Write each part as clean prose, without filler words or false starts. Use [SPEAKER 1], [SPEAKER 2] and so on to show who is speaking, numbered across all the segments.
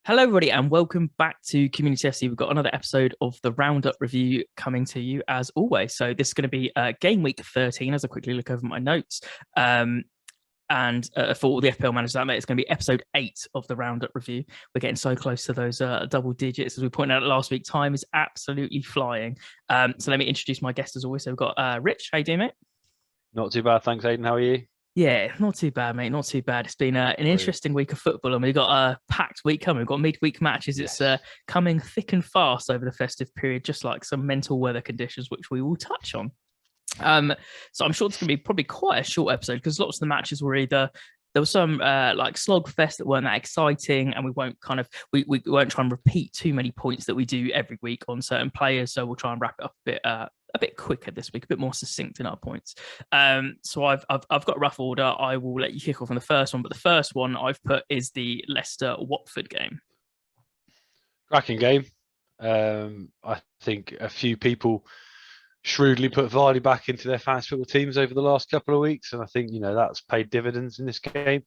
[SPEAKER 1] Hello, everybody, and welcome back to Community FC. We've got another episode of the Roundup review coming to you as always. So this is going to be game week 13 as I quickly look over my notes. And for all the FPL managers out there, it's going to be episode 8 of the Roundup review. We're getting so close to those double digits. As we pointed out last week, time is absolutely flying. So let me introduce my guest as always. So we've got Rich. How you doing, mate?
[SPEAKER 2] Not too bad, thanks, Aidan. How are you?
[SPEAKER 1] Yeah, not too bad, mate. Not too bad. It's been an
[SPEAKER 2] Brilliant.
[SPEAKER 1] interesting week of football, and we've got a packed week coming. We've got midweek matches. It's
[SPEAKER 2] Yes.
[SPEAKER 1] coming thick and fast over the festive period, just like some mental weather conditions, which we will touch on. So I'm sure it's going to be probably quite a short episode because lots of the matches were either there was some like slog fest that weren't that exciting, and we won't we won't try and repeat too many points that we do every week on certain players. So we'll try and wrap it up a bit quicker this week, a bit more succinct in our points. So I've got a rough order. I will let you kick off on the first one, but the first one I've put is the Leicester Watford game.
[SPEAKER 2] Cracking game. I think a few people shrewdly put Vardy back into their fantasy football teams over the last couple of weeks, and I think that's paid dividends in this game.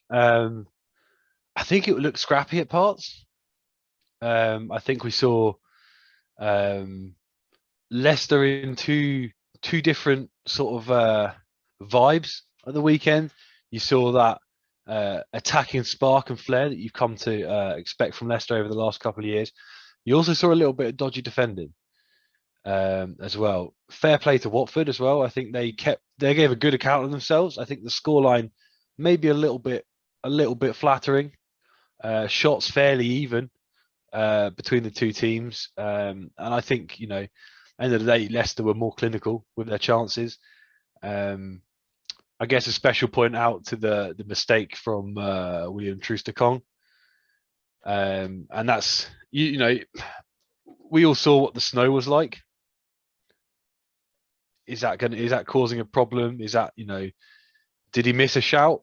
[SPEAKER 2] I think it looked scrappy at parts. I think we saw Leicester in two different sort of vibes at the weekend. You saw that attacking spark and flair that you've come to expect from Leicester over the last couple of years. You also saw a little bit of dodgy defending as well. Fair play to Watford as well. I think they gave a good account of themselves. I think the scoreline maybe a little bit flattering. Shots fairly even between the two teams, and I think end of the day, Leicester were more clinical with their chances. I guess a special point out to the mistake from William Troost-Ekong. And that's, we all saw what the snow was like. Is that causing a problem? Is that, did he miss a shout?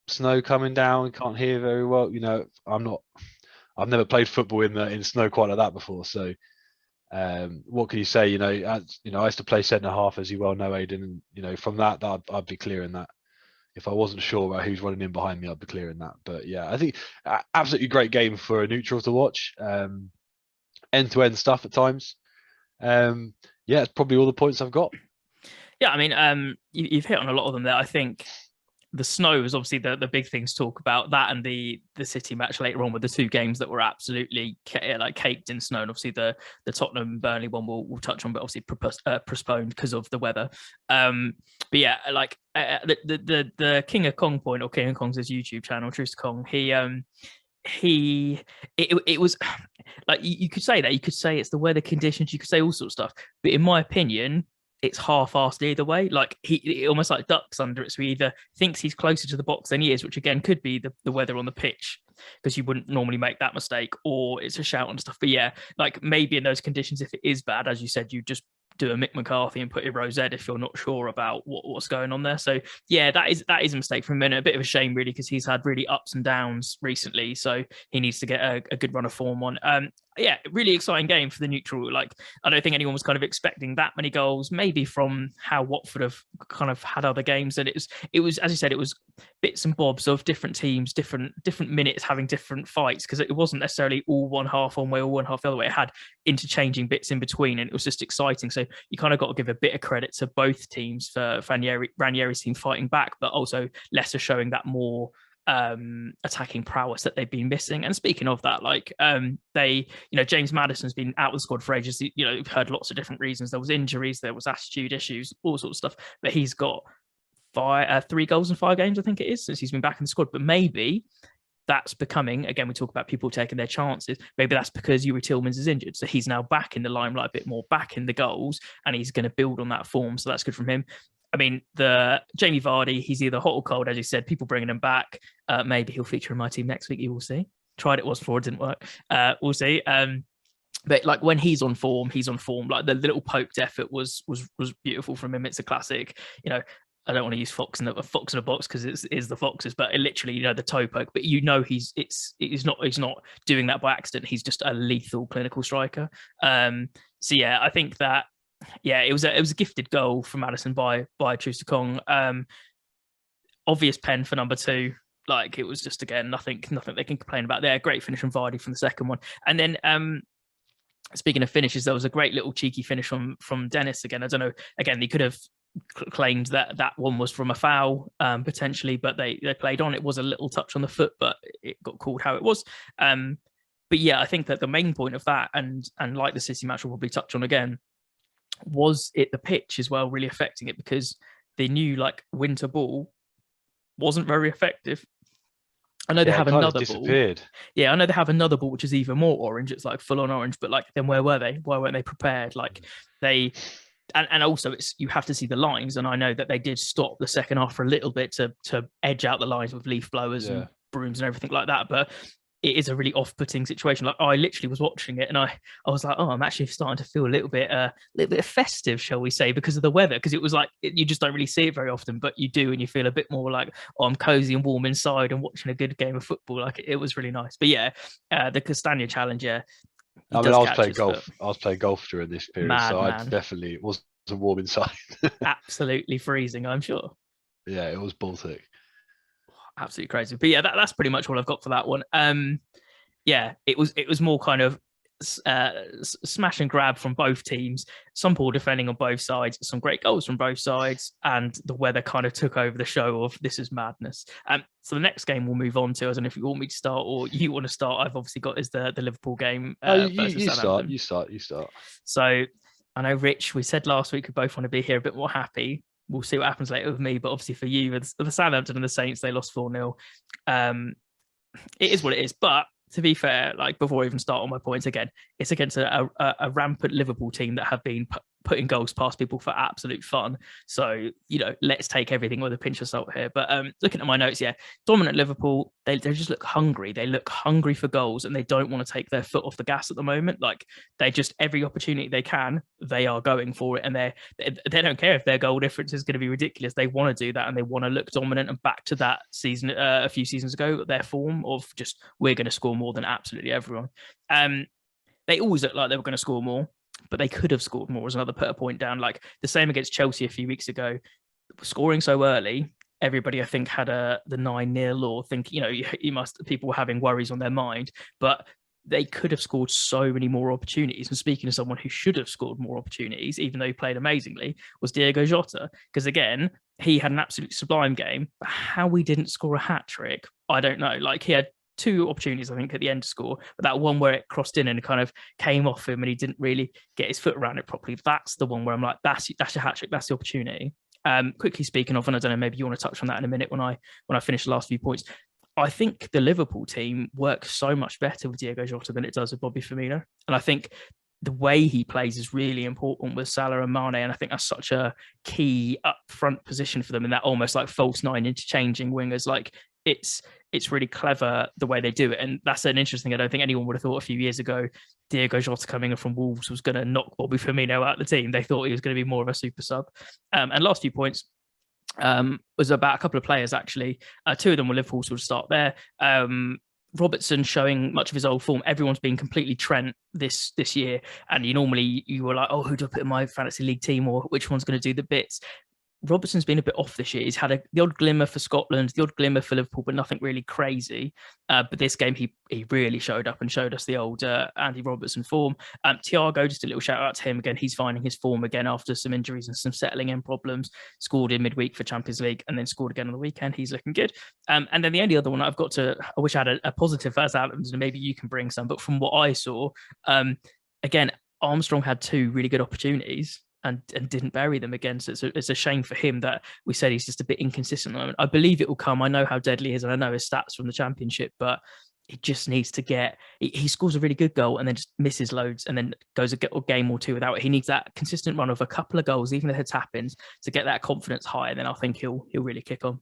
[SPEAKER 2] Snow coming down, can't hear very well. I've never played football in snow quite like that before. So what can you say? I used to play centre half, as you well know, Aidan, and from that I'd be clearing that. If I wasn't sure about who's running in behind me, I'd be clearing that. But yeah, I think absolutely great game for a neutral to watch. End-to-end stuff at times. Yeah, it's probably all the points I've got.
[SPEAKER 1] Yeah, I mean, you've hit on a lot of them there. I think the snow is obviously the big thing to talk about. That and the City match later on, with the two games that were absolutely caked in snow. And obviously the Tottenham Burnley one we'll touch on, but obviously postponed because of the weather. But yeah, like the King of Kong point, or King of Kong's his YouTube channel, Troost-Ekong, it was like you could say that. You could say it's the weather conditions. You could say all sorts of stuff. But in my opinion, it's half-assed either way. Like he almost like ducks under it. So he either thinks he's closer to the box than he is, which again could be the weather on the pitch, because you wouldn't normally make that mistake, or it's a shout and stuff. But yeah, like maybe in those conditions, if it is bad, as you said, you just do a Mick McCarthy and put in Rosette if you're not sure about what's going on there. So yeah, that is a mistake from him, and a bit of a shame really, because he's had really ups and downs recently. So he needs to get a good run of form on. Yeah, really exciting game for the neutral. Like, I don't think anyone was kind of expecting that many goals, maybe from how Watford have kind of had other games. And it was, as you said, it was bits and bobs of different teams, different minutes having different fights, because it wasn't necessarily all one half one way or one half the other way. It had interchanging bits in between, and it was just exciting. So you kind of got to give a bit of credit to both teams for Ranieri's team fighting back, but also Leicester showing that more attacking prowess that they've been missing. And speaking of that, like James Maddison's been out of the squad for ages. You've heard lots of different reasons. There was injuries, there was attitude issues, all sorts of stuff. But he's got 3 goals in 5 games, I think it is, since he's been back in the squad. But maybe that's becoming, again, we talk about people taking their chances. Maybe that's because Yuri Tillmans is injured. So he's now back in the limelight a bit more, back in the goals, and he's going to build on that form. So that's good from him. I mean, the Jamie Vardy, he's either hot or cold, as you said, people bringing him back. Maybe he'll feature in my team next week. You will see. Tried it once before, it didn't work. We'll see. But like when he's on form, he's on form. Like the little poked effort was beautiful from him. It's a classic. I don't want to use fox in a box because it is the Foxes, but it literally, the toe poke. But he's not doing that by accident. He's just a lethal clinical striker. So yeah, I think that. Yeah, it was a gifted goal from Maddison by Troost-Ekong. Obvious pen for number 2. Like, it was just, again, nothing they can complain about there. Great finish from Vardy from the second one. And then speaking of finishes, there was a great little cheeky finish from Dennis again. I don't know. Again, they could have claimed that one was from a foul, potentially, but they played on. It was a little touch on the foot, but it got called how it was. But yeah, I think that the main point of that, and like the City match we'll probably touch on again, was it the pitch as well really affecting it, because the new like winter ball wasn't very effective. I know they have another ball. Yeah, I know they have another ball which is even more orange. It's like full on orange, but like, then where were they? Why weren't they prepared? Like, they, and also it's, you have to see the lines. And I know that they did stop the second half for a little bit to edge out the lines with leaf blowers and brooms and everything like that. But it is a really off-putting situation. Like, I literally was watching it and I was like, oh, I'm actually starting to feel a little bit festive, shall we say, because of the weather. Because it was like, you just don't really see it very often, but you do, and you feel a bit more like, oh, I'm cozy and warm inside and watching a good game of football. Like, it was really nice. But yeah, the Castagna challenge, yeah.
[SPEAKER 2] I mean, I was playing golf. I was playing golf during this period, so I definitely wasn't warm inside.
[SPEAKER 1] Absolutely freezing, I'm sure.
[SPEAKER 2] Yeah, it was Baltic.
[SPEAKER 1] Absolutely crazy. But yeah, that's pretty much all I've got for that one. Yeah, it was more kind of smash and grab from both teams, some poor defending on both sides, some great goals from both sides, and the weather kind of took over the show of this is madness. So the next game we'll move on to, I don't know if you want me to start or you want to start. I've obviously got is the Liverpool game.
[SPEAKER 2] You start.
[SPEAKER 1] So I know, Rich, we said last week we both want to be here a bit more happy. We'll see what happens later with me, but obviously for you, with the Southampton and the Saints, they lost 4-0. It is what it is. But to be fair, like, before I even start on my points again, it's against a rampant Liverpool team that have been putting goals past people for absolute fun. So, let's take everything with a pinch of salt here. But looking at my notes, yeah, dominant Liverpool, they just look hungry. They look hungry for goals, and they don't want to take their foot off the gas at the moment. Like, they just, every opportunity they can, they are going for it. And they don't care if their goal difference is going to be ridiculous. They want to do that, and they want to look dominant and back to that season a few seasons ago, their form of just, we're going to score more than absolutely everyone. They always looked like they were going to score more, but they could have scored more, as another put a point down. Like the same against Chelsea a few weeks ago, scoring so early, everybody I think had the 9-0 or think, people were having worries on their mind, but they could have scored so many more opportunities. And speaking of someone who should have scored more opportunities, even though he played amazingly, was Diogo Jota. Because again, he had an absolute sublime game, but how he didn't score a hat-trick, I don't know. Like, he had 2 opportunities, I think, at the end to score, but that one where it crossed in and kind of came off him and he didn't really get his foot around it properly, that's the one where I'm like, that's your hat-trick, that's the opportunity. Quickly speaking of, and I don't know, maybe you want to touch on that in a minute when I finish the last few points, I think the Liverpool team works so much better with Diogo Jota than it does with Bobby Firmino. And I think the way he plays is really important with Salah and Mane. And I think that's such a key up front position for them, in that almost like false 9 interchanging wingers. Like, it's really clever the way they do it. And that's an interesting, I don't think anyone would have thought a few years ago Diogo Jota coming in from Wolves was going to knock Bobby Firmino out of the team. They thought he was going to be more of a super sub. And last few points was about a couple of players, actually. 2 of them were Liverpool, so we'll start there. Robertson showing much of his old form. Everyone's been completely Trent this year, and you were like, oh, who do I put in my fantasy league team, or which one's going to do the bits? Robertson's been a bit off this year. He's had the odd glimmer for Scotland, the odd glimmer for Liverpool, but nothing really crazy. But this game, he really showed up and showed us the old Andy Robertson form. Thiago, just a little shout out to him again. He's finding his form again after some injuries and some settling in problems. Scored in midweek for Champions League and then scored again on the weekend. He's looking good. And then the only other one I wish I had a positive first out, and maybe you can bring some, but from what I saw, again, Armstrong had 2 really good opportunities and didn't bury them again. So it's a shame for him that we said he's just a bit inconsistent at the moment. I believe it will come. I know how deadly he is, and I know his stats from the Championship, but he just needs to he scores a really good goal and then just misses loads and then goes a game or 2 without it. He needs that consistent run of a couple of goals, even if they're tap-ins, to get that confidence high. And then I think he'll really kick on.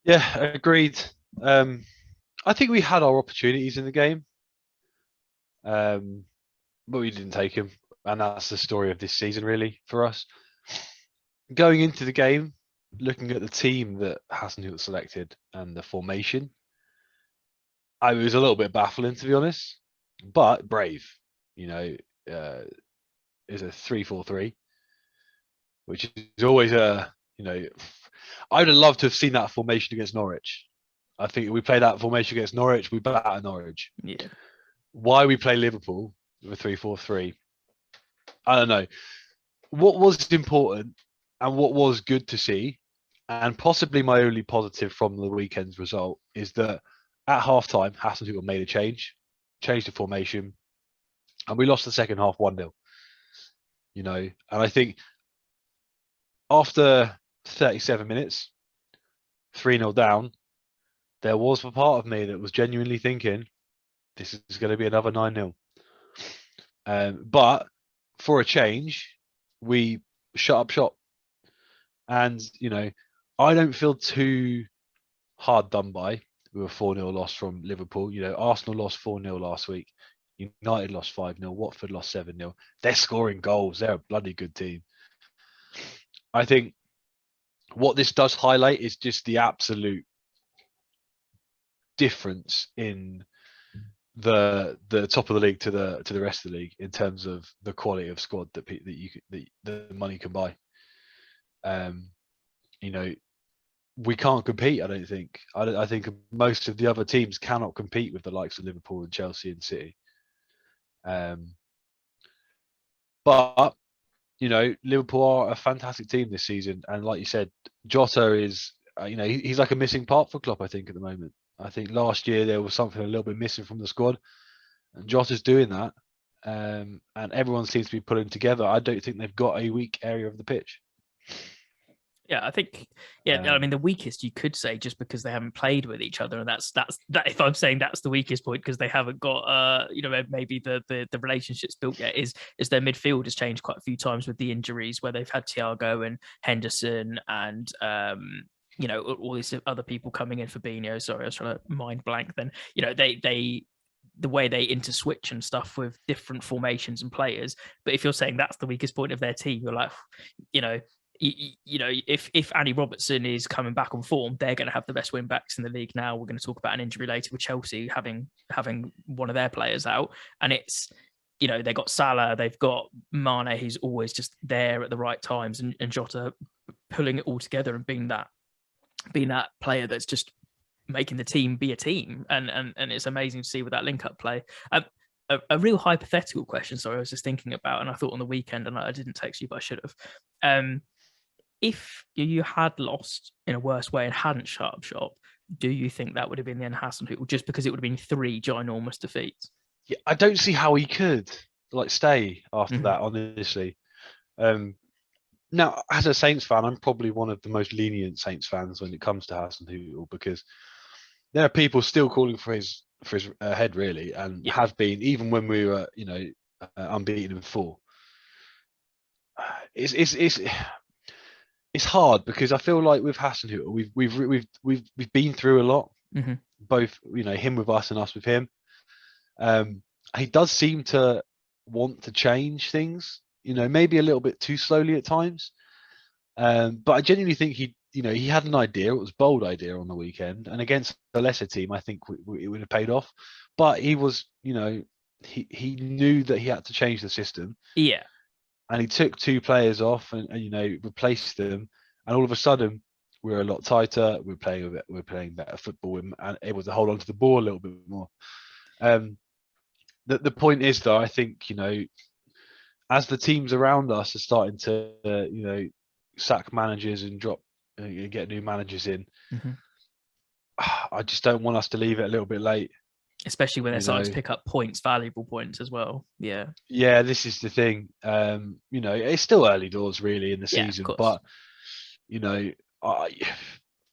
[SPEAKER 2] Yeah, agreed. I think we had our opportunities in the game, but we didn't take them. And that's the story of this season, really, for us. Going into the game, looking at the team that Hasenhüttl selected and the formation, I was a little bit baffling, to be honest, but brave. Is a 3-4-3, which is always I would have loved to have seen that formation against Norwich. I think we play that formation against Norwich, we batter Norwich.
[SPEAKER 1] Yeah.
[SPEAKER 2] Why we play Liverpool with 3-4-3, I don't know. What was important and what was good to see, and possibly my only positive from the weekend's result, is that at half-time, Hasenhüttl made a change, changed the formation, and we lost the second half 1-0. You know, and I think after 37 minutes, 3-0 down, there was a part of me that was genuinely thinking, this is going to be another 9-0. But for a change, we shut up shop. And, you know, I don't feel too hard done by with a 4-0 loss from Liverpool. You know, Arsenal lost 4-0 last week. United lost 5-0. Watford lost 7-0. They're scoring goals. They're a bloody good team. I think what this does highlight is just the absolute difference in the top of the league to the rest of the league in terms of the quality of squad that the money can buy. You know, we can't compete. I don't think. I think most of the other teams cannot compete with the likes of Liverpool and Chelsea and City. But you know, Liverpool are a fantastic team this season, and like you said, Jota is. You know, he's like a missing part for Klopp. I think at the moment. I think last year there was something a little bit missing from the squad, and Jota's doing that, and everyone seems to be pulling together. I don't think they've got a weak area of the pitch.
[SPEAKER 1] Yeah, I think. Yeah, I mean, the weakest you could say, just because they haven't played with each other, and that's that. If I'm saying that's the weakest point, because they haven't got, you know, maybe the relationships built yet, is their midfield has changed quite a few times with the injuries, where they've had Thiago and Henderson and you know, all these other people coming in. Fabinho, sorry, I was trying to mind blank. Then, you know, they the way they interswitch and stuff with different formations and players. But if you're saying that's the weakest point of their team, you're like, you know. You know, if Andy Robertson is coming back on form, they're going to have the best win backs in the league now. We're going to talk about an injury later with Chelsea having one of their players out, and it's, you know, they got Salah, they've got Mane, who's always just there at the right times, and Jota pulling it all together and being that player that's just making the team be a team, and it's amazing to see with that link up play. A real hypothetical question, sorry, I was just thinking about, and I thought on the weekend, and I didn't text you, but I should have. If you had lost in a worse way and hadn't shut up shop, do you think that would have been the end of Hasenhüttl, just because it would have been 3 ginormous defeats?
[SPEAKER 2] Yeah, I don't see how he could stay after that, honestly. Now, as a Saints fan, I'm probably one of the most lenient Saints fans when it comes to Hasenhüttl, because there are people still calling for his head, really, and have been even when we were, you know, unbeaten in 4. It's hard, because I feel like with Hasenhüttl, we've been through a lot, both, you know, him with us and us with him. He does seem to want to change things, you know, maybe a little bit too slowly at times. But I genuinely think he had an idea. It was a bold idea on the weekend, and against a lesser team, I think it would have paid off. But he was, you know, he knew that he had to change the system.
[SPEAKER 1] Yeah.
[SPEAKER 2] And he took 2 players off and you know, replaced them, and all of a sudden we're a lot tighter. We're playing better football and able to hold on to the ball a little bit more. The point is, though, I think, you know, as the teams around us are starting to you know, sack managers and get new managers in, I just don't want us to leave it a little bit late.
[SPEAKER 1] Especially when they're starting to pick up points, valuable points as well. Yeah.
[SPEAKER 2] Yeah, this is the thing. You know, it's still early doors really in the season, but you know,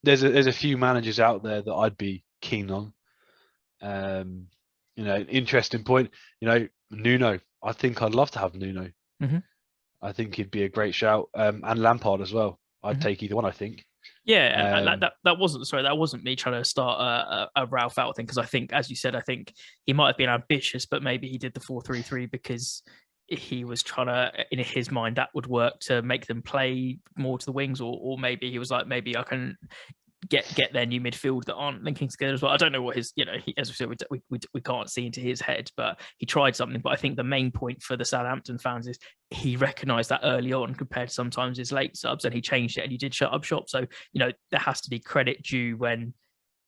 [SPEAKER 2] there's a few managers out there that I'd be keen on. You know, interesting point. You know, Nuno. I think I'd love to have Nuno. I think he'd be a great shout, and Lampard as well. I'd take either one, I think.
[SPEAKER 1] Yeah, and that wasn't me trying to start a Ralph out thing, because I think, as you said, I think he might have been ambitious, but maybe he did the 4-3-3 because he was trying to, in his mind, that would work to make them play more to the wings, or maybe he was like, maybe I can get their new midfield that aren't linking together as well. I don't know what his, as we said, we can't see into his head, but he tried something. But I think the main point for the Southampton fans is he recognised that early on compared to sometimes his late subs, and he changed it and he did shut up shop. So, there has to be credit due when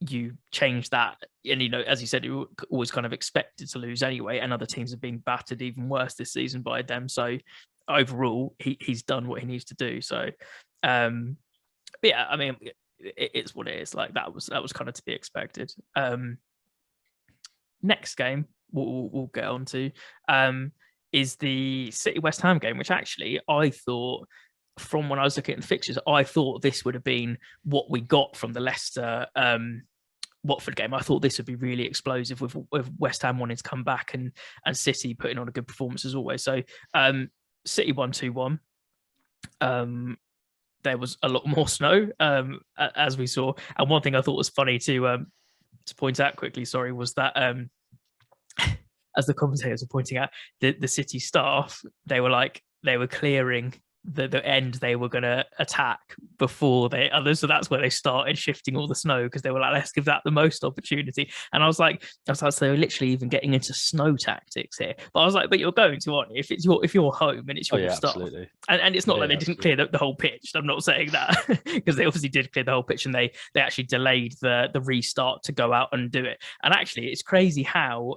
[SPEAKER 1] you change that. And, as you said, you always kind of expected to lose anyway, and other teams have been battered even worse this season by them. So overall, he's done what he needs to do. So, but yeah, I mean, it's what it is. Like that was kind of to be expected. Next game we'll get on to is the City West Ham game, which actually I thought, from when I was looking at the fixtures, I thought this would have been what we got from the Leicester Watford game. I thought this would be really explosive with West Ham wanting to come back and City putting on a good performance as always. So City won 2-1. There was a lot more snow, as we saw. And one thing I thought was funny to point out quickly, was that as the commentators were pointing out, the City staff, they were clearing the end they were going to attack before the others. So that's where they started shifting all the snow, because they were like, let's give that the most opportunity. And I was like, so they were literally even getting into snow tactics here. But I was like, but you're going to, aren't you? If you're home and it's your stuff. Absolutely. And it's not like they didn't clear the whole pitch. I'm not saying that, because they obviously did clear the whole pitch, and they actually delayed the restart to go out and do it. And actually, it's crazy how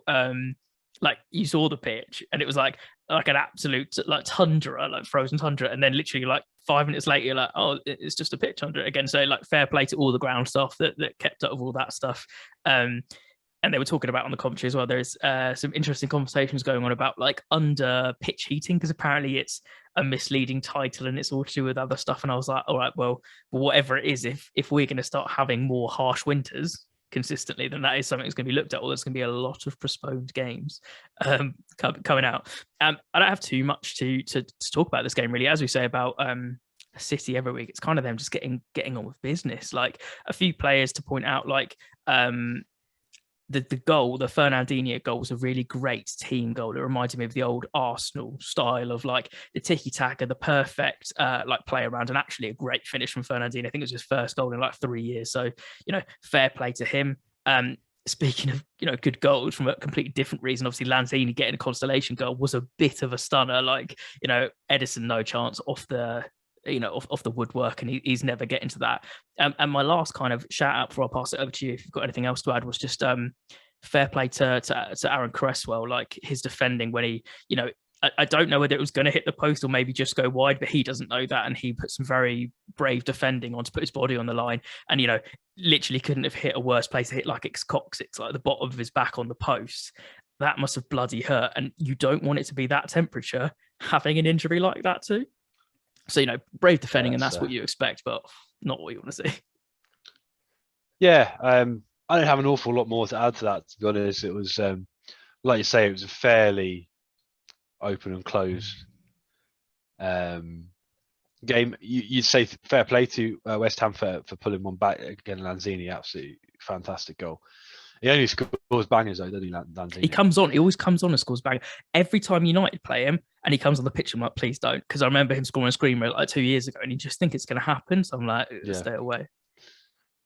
[SPEAKER 1] you saw the pitch and it was like an absolute tundra, like frozen tundra, and then literally 5 minutes later you're like, oh, it's just a pitch under it again. So fair play to all the ground staff that kept up with all that stuff. And they were talking about on the commentary as well, there's some interesting conversations going on about under pitch heating, because apparently it's a misleading title and it's all to do with other stuff. And I was like, all right, well whatever it is, if we're going to start having more harsh winters consistently, then that is something that's going to be looked at, or there's going to be a lot of postponed games coming out. I don't have too much to talk about this game, really. As we say about City every week, it's kind of them just getting on with business. A few players to point out, the goal, the Fernandinho goal, was a really great team goal. It reminded me of the old Arsenal style of the tiki-taka, the perfect play around, and actually a great finish from Fernandinho. I think it was his first goal in 3 years. So, fair play to him. Speaking of, good goals from a completely different reason, obviously Lanzini getting a consolation goal was a bit of a stunner. Edison, no chance off the woodwork, and he's never getting to that. And my last kind of shout out before I pass it over to you, if you've got anything else to add, was just fair play to Aaron Cresswell, his defending when he, I don't know whether it was going to hit the post or maybe just go wide, but he doesn't know that, and he put some very brave defending on to put his body on the line, and literally couldn't have hit a worse place to hit it's coccyx, the bottom of his back on the post. That must have bloody hurt, and you don't want it to be that temperature having an injury like that too. So, brave defending, and that's what you expect, but not what you want to see.
[SPEAKER 2] Yeah, I don't have an awful lot more to add to that, to be honest. It was, like you say, it was a fairly open and closed game. You'd say fair play to West Ham for pulling one back again. Lanzini, absolutely fantastic goal. He only scores bangers though, doesn't he, Lanzini?
[SPEAKER 1] He always comes on and scores bangers. Every time United play him and he comes on the pitch, I'm like, please don't. Because I remember him scoring a screamer 2 years ago, and you just think it's going to happen. So I'm like, stay away.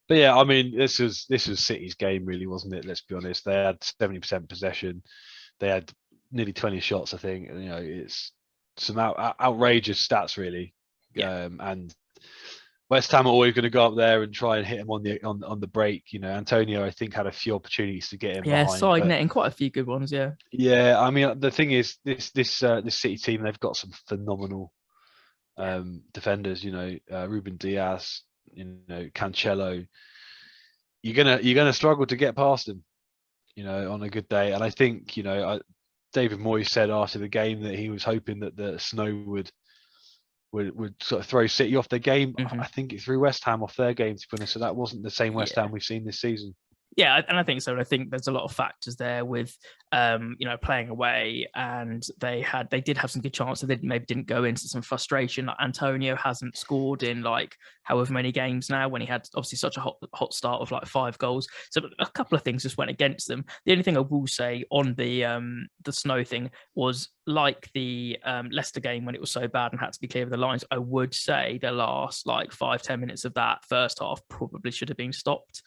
[SPEAKER 2] But yeah, I mean, this was City's game, really, wasn't it? Let's be honest. They had 70% possession. They had nearly 20 shots, I think. And, it's some outrageous stats, really.
[SPEAKER 1] Yeah.
[SPEAKER 2] And West Ham are always going to go up there and try and hit him on the break. Antonio, I think, had a few opportunities to get him.
[SPEAKER 1] Yeah, side netting, quite a few good ones. Yeah.
[SPEAKER 2] Yeah, I mean, the thing is, this City team, they've got some phenomenal defenders. Ruben Diaz, Cancelo. You're gonna struggle to get past them, on a good day. And I think, David Moyes said after the game that he was hoping that the snow would sort of throw City off their game.
[SPEAKER 1] Mm-hmm.
[SPEAKER 2] I think it threw West Ham off their game, to be honest. So that wasn't the same West Ham we've seen this season.
[SPEAKER 1] Yeah, and I think so. And I think there's a lot of factors there with, playing away, and they did have some good chances. They maybe didn't go into some frustration. Like Antonio hasn't scored in like however many games now, when he had obviously such a hot start of like 5 goals. So a couple of things just went against them. The only thing I will say on the snow thing was, like the Leicester game when it was so bad and had to be clear of the lines, I would say the last like 5-10 minutes of that first half probably should have been stopped,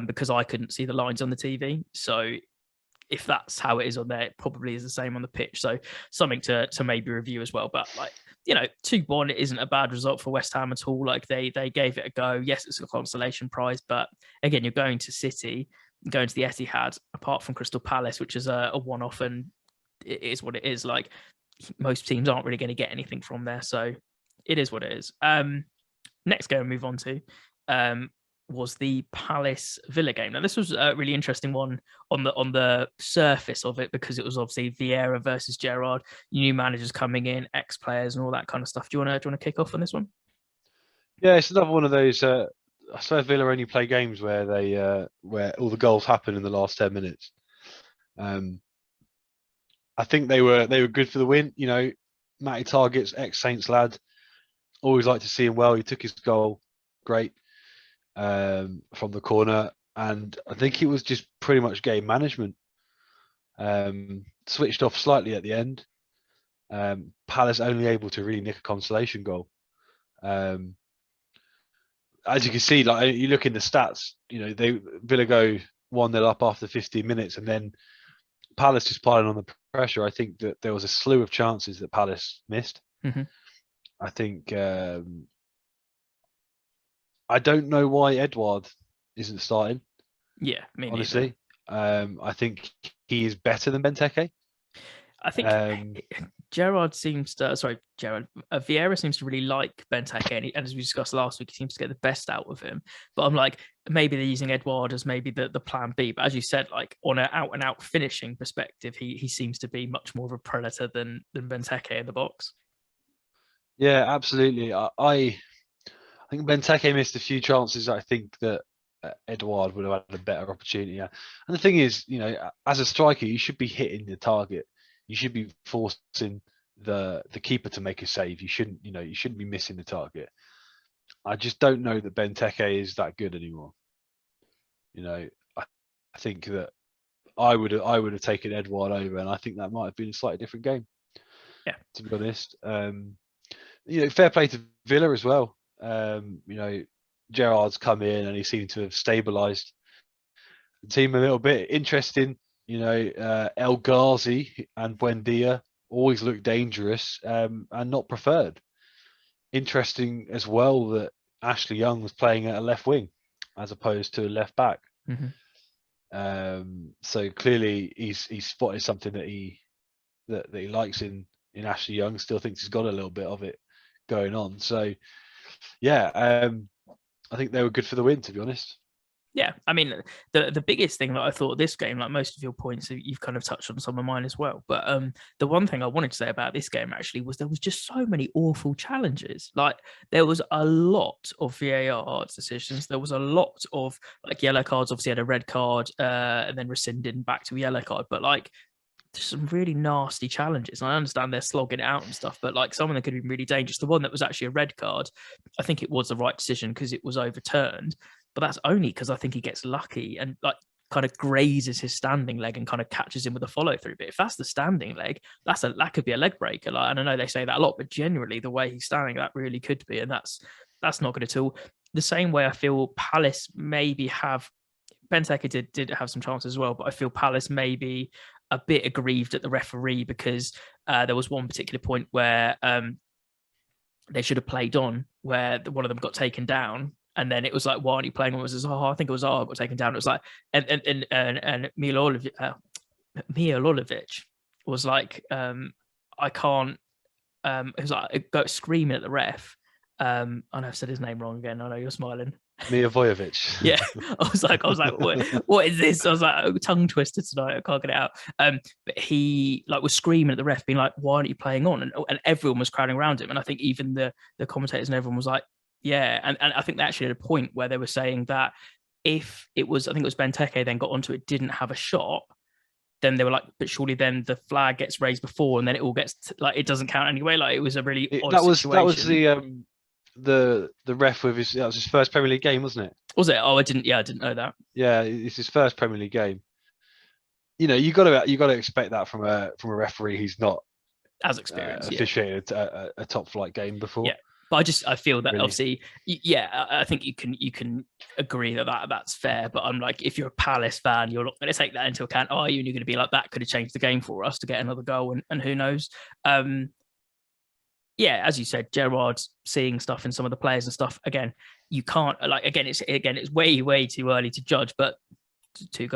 [SPEAKER 1] because I couldn't see the lines on the TV. So if that's how it is on there, it probably is the same on the pitch. So something to maybe review as well. But like, 2-1 isn't a bad result for West Ham at all. Like they gave it a go. Yes, it's a consolation prize, but again, you're going to City, going to the Etihad, apart from Crystal Palace, which is a one-off, and it is what it is. Like, most teams aren't really going to get anything from there. So it is what it is. Next game we move on to was the Palace Villa game. Now, this was a really interesting one on the surface of it, because it was obviously Vieira versus Gerrard, new managers coming in, ex-players, and all that kind of stuff. Do you want to kick off on this one?
[SPEAKER 2] Yeah, it's another one of those. I swear Villa only play games where where all the goals happen in the last 10 minutes. I think they were good for the win. Matty Targett's ex-Saints lad. Always like to see him well. He took his goal, great, from the corner, and I think it was just pretty much game management. Switched off slightly at the end. Palace only able to really nick a consolation goal. As you can see, like you look in the stats, Villa go 1-0 up after 15 minutes, and then Palace just piling on the pressure. I think that there was a slew of chances that Palace missed.
[SPEAKER 1] Mm-hmm.
[SPEAKER 2] I think I don't know why Edouard isn't starting.
[SPEAKER 1] Yeah, me
[SPEAKER 2] honestly. I think he is better than Benteke.
[SPEAKER 1] I think Vieira seems to really like Benteke, and as we discussed last week, he seems to get the best out of him. But I'm like, maybe they're using Edouard as maybe the plan B. But as you said, like on an out and out finishing perspective, he seems to be much more of a predator than Benteke in the box.
[SPEAKER 2] Yeah, absolutely. I think Benteke missed a few chances. I think that Edouard would have had a better opportunity. And the thing is, as a striker, you should be hitting the target. You should be forcing the keeper to make a save. You shouldn't be missing the target. I just don't know that Benteke is that good anymore. I think that I would have taken Edouard over, and I think that might have been a slightly different game.
[SPEAKER 1] Yeah,
[SPEAKER 2] to be honest. Fair play to Villa as well. Gerrard's come in and he seemed to have stabilised the team a little bit. Interesting, El Ghazi and Buendia always look dangerous and not preferred. Interesting as well that Ashley Young was playing at a left wing as opposed to a left back.
[SPEAKER 1] Mm-hmm.
[SPEAKER 2] So clearly he's spotted something that he likes in Ashley Young. Still thinks he's got a little bit of it going on. So yeah, I think they were good for the win, to be honest.
[SPEAKER 1] Yeah, I mean, the biggest thing that I thought this game, like most of your points, you've kind of touched on some of mine as well. But the one thing I wanted to say about this game actually was there was just so many awful challenges. Like there was a lot of VAR decisions. There was a lot of like yellow cards. Obviously, had a red card and then rescinded back to a yellow card. But like, there's some really nasty challenges. And I understand they're slogging it out and stuff, but like some of them could be really dangerous. The one that was actually a red card, I think it was the right decision because it was overturned. But that's only because I think he gets lucky and like kind of grazes his standing leg and kind of catches him with a follow through. But if that's the standing leg, that could be a leg breaker. Like, and I know they say that a lot, but generally the way he's standing, that really could be, and that's not good at all. The same way I feel Palace maybe have, Benteke did have some chances as well, but I feel Palace maybe a bit aggrieved at the referee because there was one particular point where they should have played on, where one of them got taken down. And then it was like, why aren't you playing on? It was, I think it was, I got taken down. It was like, and Milolovic was like, I can't, it was like, go screaming at the ref. I know I've said his name wrong again. I know you're smiling.
[SPEAKER 2] Milivojevic.
[SPEAKER 1] Yeah, I was like, what is this? I was like, tongue twister tonight. I can't get it out. But he like was screaming at the ref, being like, "Why aren't you playing on?" And everyone was crowding around him. And I think even the commentators and everyone was like, "Yeah." And I think they actually had a point where they were saying that if it was, I think it was Benteke then got onto it, didn't have a shot, then they were like, but surely then the flag gets raised before, and then it all gets like it doesn't count anyway. Like it was a really odd
[SPEAKER 2] that was
[SPEAKER 1] situation.
[SPEAKER 2] the ref with that was his first Premier League game, wasn't it?
[SPEAKER 1] Was it? Oh, I didn't. Yeah, I didn't know that.
[SPEAKER 2] Yeah, it's his first Premier League game. You got to expect that from a referee who's not
[SPEAKER 1] As experience, yeah.
[SPEAKER 2] officiated a top flight game before.
[SPEAKER 1] Yeah, but I feel that
[SPEAKER 2] Really.
[SPEAKER 1] obviously, yeah, I think you can agree that's fair. But I'm like, if you're a Palace fan, you're not going to take that into account, are you? And you're going to be like, that could have changed the game for us to get another goal, and who knows. Yeah, as you said, Gerrard's seeing stuff in some of the players and stuff. Again, you can't like it's way too early to judge, but 2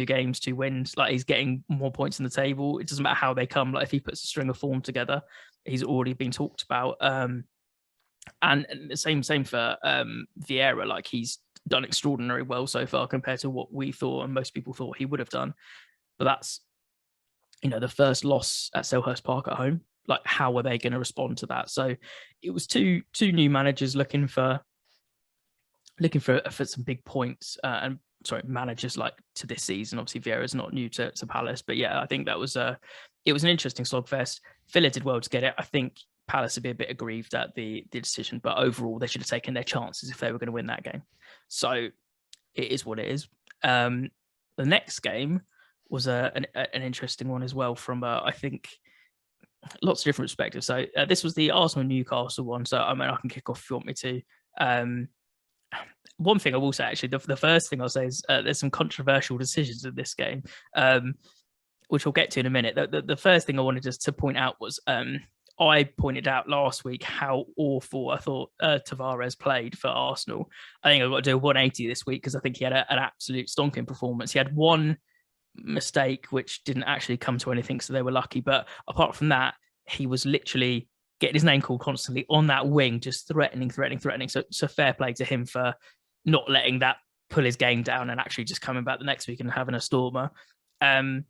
[SPEAKER 1] games, 2 wins. Like he's getting more points in the table. It doesn't matter how they come. Like if he puts a string of form together, he's already been talked about. And the same for Vieira. Like he's done extraordinarily well so far compared to what we thought and most people thought he would have done. But that's the first loss at Selhurst Park at home. Like how are they going to respond to that? So it was two new managers looking for some big points and managers like to this season. Obviously, Vieira's not new to Palace, but yeah, I think that was it was an interesting slogfest. Villa did well to get it. I think Palace would be a bit aggrieved at the decision, but overall, they should have taken their chances if they were going to win that game. So it is what it is. The next game was an interesting one as well from I think lots of different perspectives. So this was the Arsenal Newcastle one. So I mean, I can kick off if you want me to. One thing I will say, actually, the first thing I'll say is there's some controversial decisions in this game, which we'll get to in a minute. The first thing I wanted just to point out was I pointed out last week how awful I thought Tavares played for Arsenal. I think I've got to do a 180 this week because I think he had an absolute stonking performance. He had one mistake which didn't actually come to anything, so they were lucky. But apart from that, he was literally getting his name called constantly on that wing, just threatening. So fair play to him for not letting that pull his game down and actually just coming back the next week and having a stormer. Aubameyang,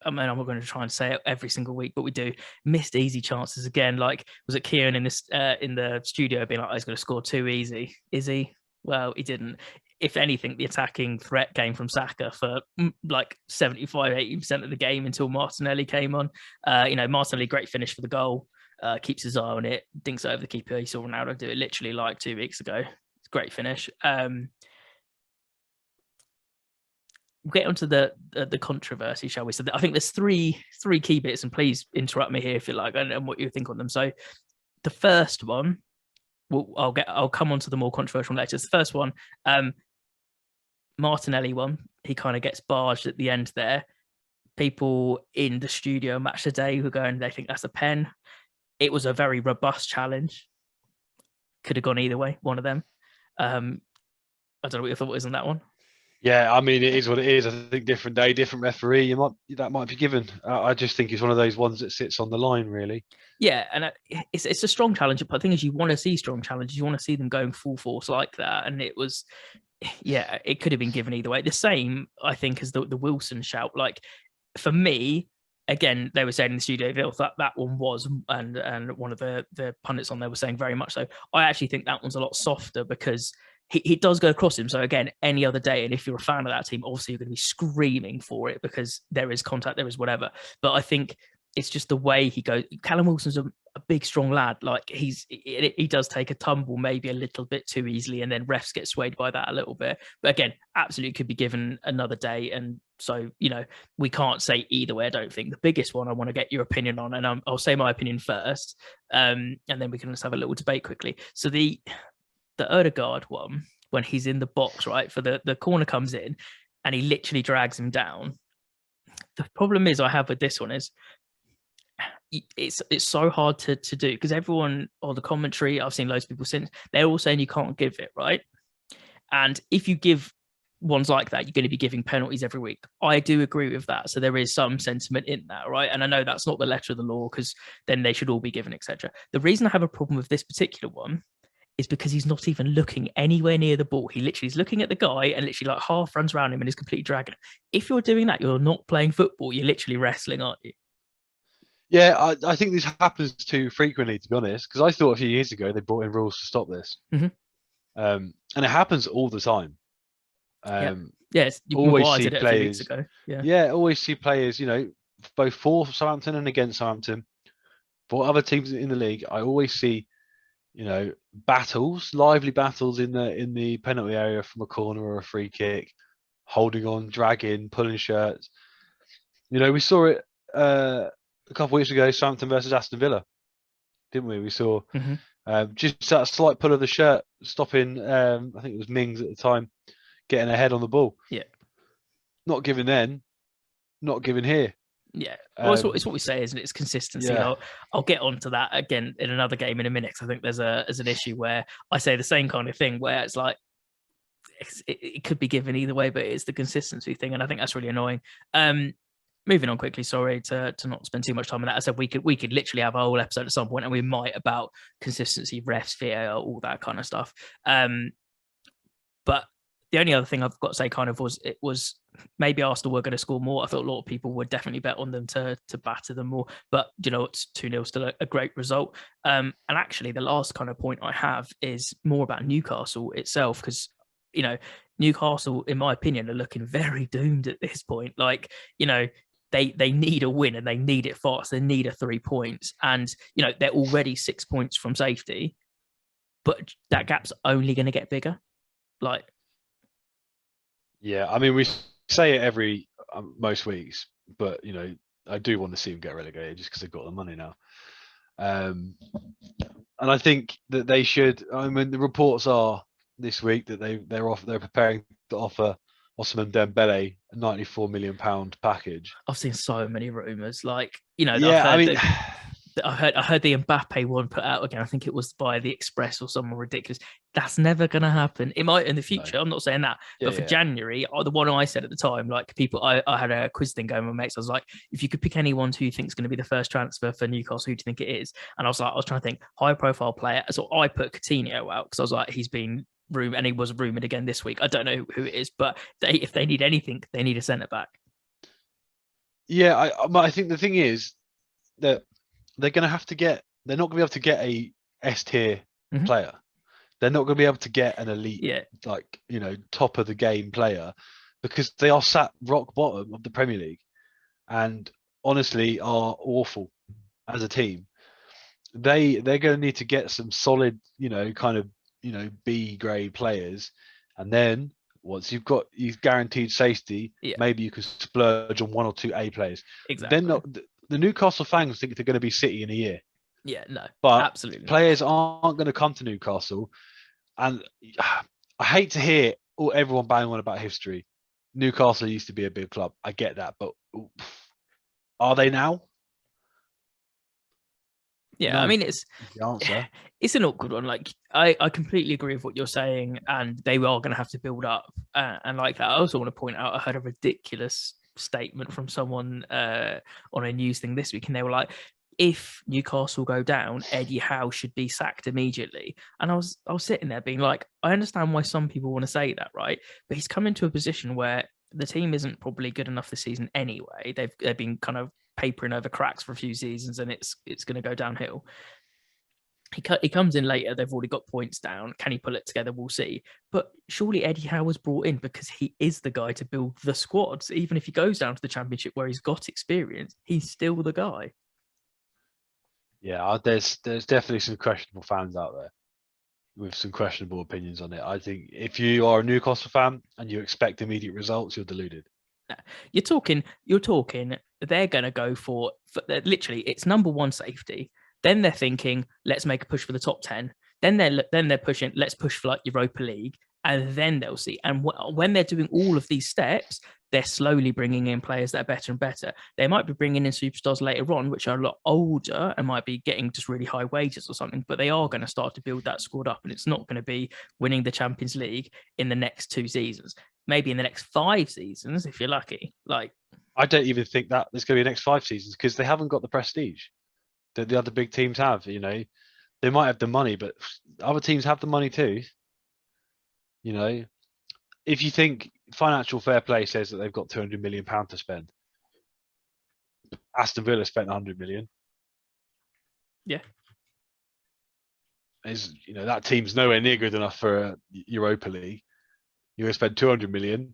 [SPEAKER 1] I mean, I'm not going to try and say it every single week, but we do missed easy chances again. Like, was it Kieran in the studio being like, oh, he's going to score too easy? Is he? Well, he didn't. If anything, the attacking threat came from Saka for like 75-80% of the game until Martinelli came on. Martinelli, great finish for the goal, keeps his eye on it, dinks it over the keeper. He saw Ronaldo do it literally like 2 weeks ago. It's a great finish. We'll get onto the controversy, shall we? So I think there's three key bits, and please interrupt me here if you like, and what you think on them. So the first one, I'll come on to the more controversial later. The first one, Martinelli one, he kind of gets barged at the end there. People in the studio Match Today who are going, they think that's a pen. It was a very robust challenge. Could have gone either way, one of them. I don't know what your thought was on that one.
[SPEAKER 2] Yeah, I mean, it is what it is. I think different day, different referee. That might be given. I just think it's one of those ones that sits on the line, really.
[SPEAKER 1] Yeah, and it's a strong challenge. But the thing is, you want to see strong challenges. You want to see them going full force like that. And it was, yeah, it could have been given either way. The same, I think, as the Wilson shout. Like, for me, again, they were saying in the studio they thought that one was, and one of the pundits on there was saying very much so. I actually think that one's a lot softer because he does go across him. So again, any other day, and if you're a fan of that team, obviously you're going to be screaming for it because there is contact, there is whatever. But I think it's just the way he goes. Callum Wilson's a big, strong lad. Like he does take a tumble maybe a little bit too easily, and then refs get swayed by that a little bit. But again, absolutely could be given another day. And so, we can't say either way, I don't think. The biggest one I want to get your opinion on, and I'll say my opinion first, and then we can just have a little debate quickly. So the Odegaard one, when he's in the box, right, for the corner comes in and he literally drags him down. The problem is I have with this one is it's so hard to do because everyone on the commentary, I've seen loads of people since, they're all saying you can't give it, right? And if you give ones like that, you're going to be giving penalties every week. I do agree with that. So there is some sentiment in that, right? And I know that's not the letter of the law because then they should all be given, etc. The reason I have a problem with this particular one is because he's not even looking anywhere near the ball. He literally is looking at the guy and literally like half runs around him and is completely dragging him. If you're doing that, you're not playing football. You're literally wrestling, aren't you?
[SPEAKER 2] Yeah, I think this happens too frequently, to be honest, because I thought a few years ago they brought in rules to stop this.
[SPEAKER 1] Mm-hmm.
[SPEAKER 2] and it happens all the time.
[SPEAKER 1] Yeah. Yes,
[SPEAKER 2] Always
[SPEAKER 1] Maguire
[SPEAKER 2] see
[SPEAKER 1] did it a few weeks
[SPEAKER 2] players.
[SPEAKER 1] ago. Yeah.
[SPEAKER 2] Yeah, always see players. Both for Southampton and against Southampton, for other teams in the league. I always see, battles, lively battles in the penalty area from a corner or a free kick, holding on, dragging, pulling shirts. We saw it a couple of weeks ago, Southampton versus Aston Villa, didn't we? We saw
[SPEAKER 1] Hmm.
[SPEAKER 2] just that slight pull of the shirt, stopping. I think it was Mings at the time, getting ahead on the ball.
[SPEAKER 1] Yeah.
[SPEAKER 2] Not giving then, not giving here.
[SPEAKER 1] Yeah. Well, it's what we say, isn't it? It's consistency.
[SPEAKER 2] Yeah.
[SPEAKER 1] And I'll get onto that again in another game in a minute. 'Cause I think there's an issue where I say the same kind of thing where it's like it could be given either way, but it's the consistency thing, and I think that's really annoying. Moving on quickly, sorry to not spend too much time on that. I said we could literally have a whole episode at some point, and we might, about consistency, refs, VAR, all that kind of stuff. But the only other thing I've got to say kind of was maybe Arsenal were going to score more. I thought a lot of people would definitely bet on them to batter them more. But it's 2-0 still a great result. And actually the last kind of point I have is more about Newcastle itself, because Newcastle, in my opinion, are looking very doomed at this point. Like, they need a win and they need it fast. They need 3 points. And, they're already 6 points from safety, but that gap's only going to get bigger. Like,
[SPEAKER 2] yeah, I mean, we say it every most weeks, but I do want to see them get relegated just because they've got the money now. And I think that they should. I mean, the reports are this week that they're preparing to offer Ousmane Dembele a £94 million package.
[SPEAKER 1] I've seen so many rumors. Like,
[SPEAKER 2] Yeah,
[SPEAKER 1] I heard the Mbappe one put out again. I think it was by the Express or someone ridiculous. That's never going to happen. It might in the future.
[SPEAKER 2] No.
[SPEAKER 1] I'm not saying that. But for January, the one I said at the time, like people, I had a quiz thing going with my mates. I was like, if you could pick anyone who you think is going to be the first transfer for Newcastle, who do you think it is? And I was trying to think high profile player. So I put Coutinho out because I was like, he's been rumored, and he was rumored again this week. I don't know who it is, but if they need anything, they need a centre back.
[SPEAKER 2] Yeah, I think the thing is that they're going to have to get. They're not going to be able to get a S tier player. They're not going to be able to get an elite, top of the game player, because they are sat rock bottom of the Premier League, and honestly are awful as a team. They're going to need to get some solid, B grade players, and then once you've guaranteed safety, maybe you could splurge on 1 or 2 A players.
[SPEAKER 1] Exactly.
[SPEAKER 2] Then the Newcastle fans think they're going to be City in a year.
[SPEAKER 1] Yeah, no,
[SPEAKER 2] but
[SPEAKER 1] absolutely
[SPEAKER 2] players aren't going to come to Newcastle, and I hate to hear everyone banging on about history. Newcastle used to be a big club. I get that, but are they now?
[SPEAKER 1] Yeah,
[SPEAKER 2] No,
[SPEAKER 1] I mean, it's
[SPEAKER 2] the answer.
[SPEAKER 1] It's an awkward one. Like, I completely agree with what you're saying, and they are going to have to build up. And like that, I also want to point out, I heard a ridiculous statement from someone on a news thing this week, and they were like, if Newcastle go down, Eddie Howe should be sacked immediately. And I was sitting there being like, I understand why some people want to say that, right? But he's come into a position where the team isn't probably good enough this season anyway. They've been kind of papering over cracks for a few seasons, and it's going to go downhill. He comes in later. They've already got points down. Can he pull it together? We'll see. But surely Eddie Howe was brought in because he is the guy to build the squads. Even if he goes down to the Championship where he's got experience, he's still the guy.
[SPEAKER 2] Yeah, there's definitely some questionable fans out there with some questionable opinions on it. I think if you are a Newcastle fan and you expect immediate results, you're deluded.
[SPEAKER 1] You're talking. They're going to go for literally. It's number 1 safety. Then they're thinking, let's make a push for the top 10. Then they're pushing, let's push for like Europa League, and then they'll see. And when they're doing all of these steps, they're slowly bringing in players that are better and better. They might be bringing in superstars later on, which are a lot older and might be getting just really high wages or something, but they are going to start to build that squad up, and it's not going to be winning the Champions League in the next 2 seasons. Maybe in the next 5 seasons, if you're lucky. Like,
[SPEAKER 2] I don't even think that there's going to be the next 5 seasons because they haven't got the prestige that the other big teams have. They might have the money, but other teams have the money too. If you think financial fair play says that they've got £200 million to spend, Aston Villa spent £100 million.
[SPEAKER 1] Yeah.
[SPEAKER 2] is, that team's nowhere near good enough for a Europa League. You're going to spend 200 million.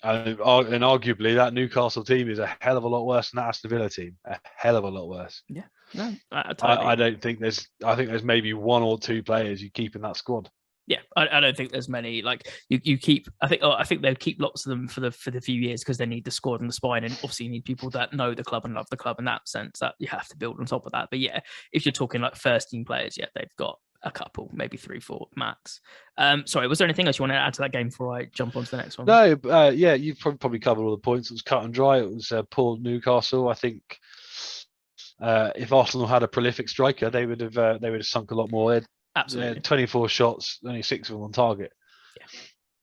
[SPEAKER 2] And arguably, that Newcastle team is a hell of a lot worse than that Aston Villa team. A hell of a lot worse.
[SPEAKER 1] Yeah, no, I totally.
[SPEAKER 2] I don't think there's. I think there's maybe one or two players you keep in that squad.
[SPEAKER 1] Yeah, I don't think there's many. Like you keep. I think they'll keep lots of them for the few years because they need the squad and the spine, and obviously you need people that know the club and love the club in that sense. That you have to build on top of that. But yeah, if you're talking like first team players, yeah, they've got a couple, maybe 3, 4 max. Sorry, was there anything else you want to add to that game before I jump on to the next one?
[SPEAKER 2] No, yeah, you've probably covered all the points. It was cut and dry. It was poor Newcastle. I think if Arsenal had a prolific striker, they would have sunk a lot more.
[SPEAKER 1] Absolutely.
[SPEAKER 2] 24 shots, only 6 of them on target.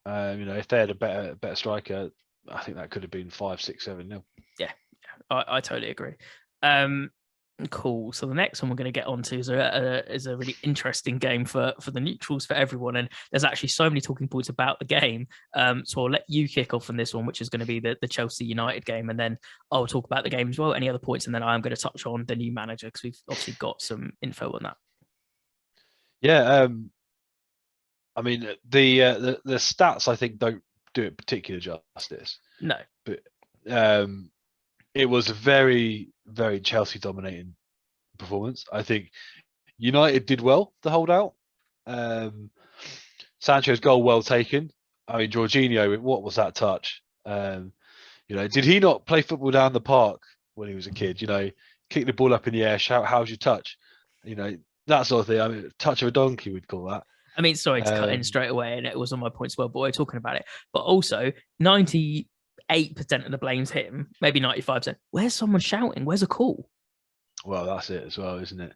[SPEAKER 1] Yeah.
[SPEAKER 2] If they had a better striker, I think that could have been 5, 6, 7-0.
[SPEAKER 1] Yeah, I totally agree. Cool. So the next one we're going to get onto is a really interesting game for the neutrals, for everyone, and there's actually so many talking points about the game. So I'll let you kick off on this one, which is going to be the Chelsea United game, and then I'll talk about the game as well. Any other points, and then I'm going to touch on the new manager because we've obviously got some info on that.
[SPEAKER 2] Yeah, I mean the stats I think don't do it particular justice.
[SPEAKER 1] No,
[SPEAKER 2] but it was a very, very Chelsea dominating performance. I think United did well to hold out. Sancho's goal well taken. I mean, Jorginho, what was that touch? Did he not play football down the park when he was a kid? Kick the ball up in the air, shout, "How's your touch?" That sort of thing. I mean, touch of a donkey, we'd call that.
[SPEAKER 1] I mean, sorry to cut in straight away, and it was on my points well, but we're talking about it. But also, 98% of the blame's him, maybe 95%. Where's someone shouting? Where's a call?
[SPEAKER 2] Well, that's it as well, isn't it?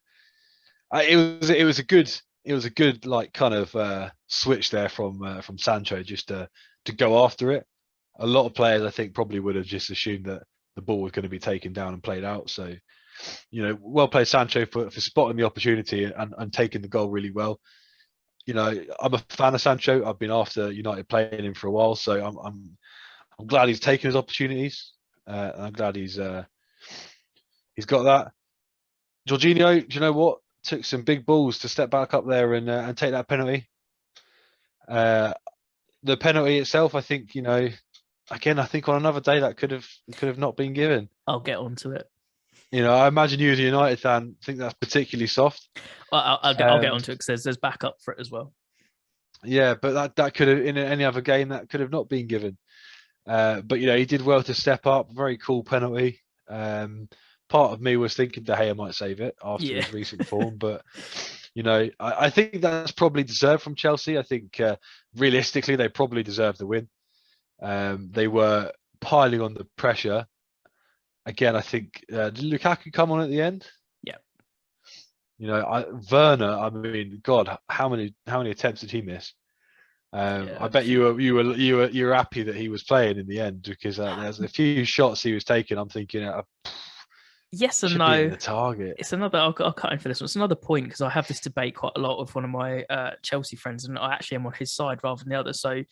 [SPEAKER 2] It was a good like kind of switch there from Sancho just to go after it. A lot of players, I think, probably would have just assumed that the ball was going to be taken down and played out. So, well played Sancho for spotting the opportunity and taking the goal really well. I'm a fan of Sancho. I've been after United playing him for a while, so I'm glad he's taken his opportunities. I'm glad he's got that. Jorginho, do you know what? Took some big balls to step back up there and take that penalty. The penalty itself, I think, again, I think on another day that could have not been given.
[SPEAKER 1] I'll get onto it.
[SPEAKER 2] I imagine you as a United fan think that's particularly soft.
[SPEAKER 1] I'll get onto it because there's backup for it as well.
[SPEAKER 2] Yeah, but that could have, in any other game, that could have not been given. But he did well to step up. Very cool penalty. Part of me was thinking De Gea might save it after his recent form, but I think that's probably deserved from Chelsea. I think realistically they probably deserve the win. They were piling on the pressure. Again, I think did Lukaku come on at the end?
[SPEAKER 1] Yeah.
[SPEAKER 2] Werner. I mean, God, how many attempts did he miss? I bet you were happy that he was playing in the end because there's a few shots he was taking. I'm thinking,
[SPEAKER 1] yes and no.
[SPEAKER 2] The target.
[SPEAKER 1] It's another. I'll cut in for this one. It's another point because I have this debate quite a lot with one of my Chelsea friends, and I actually am on his side rather than the other. So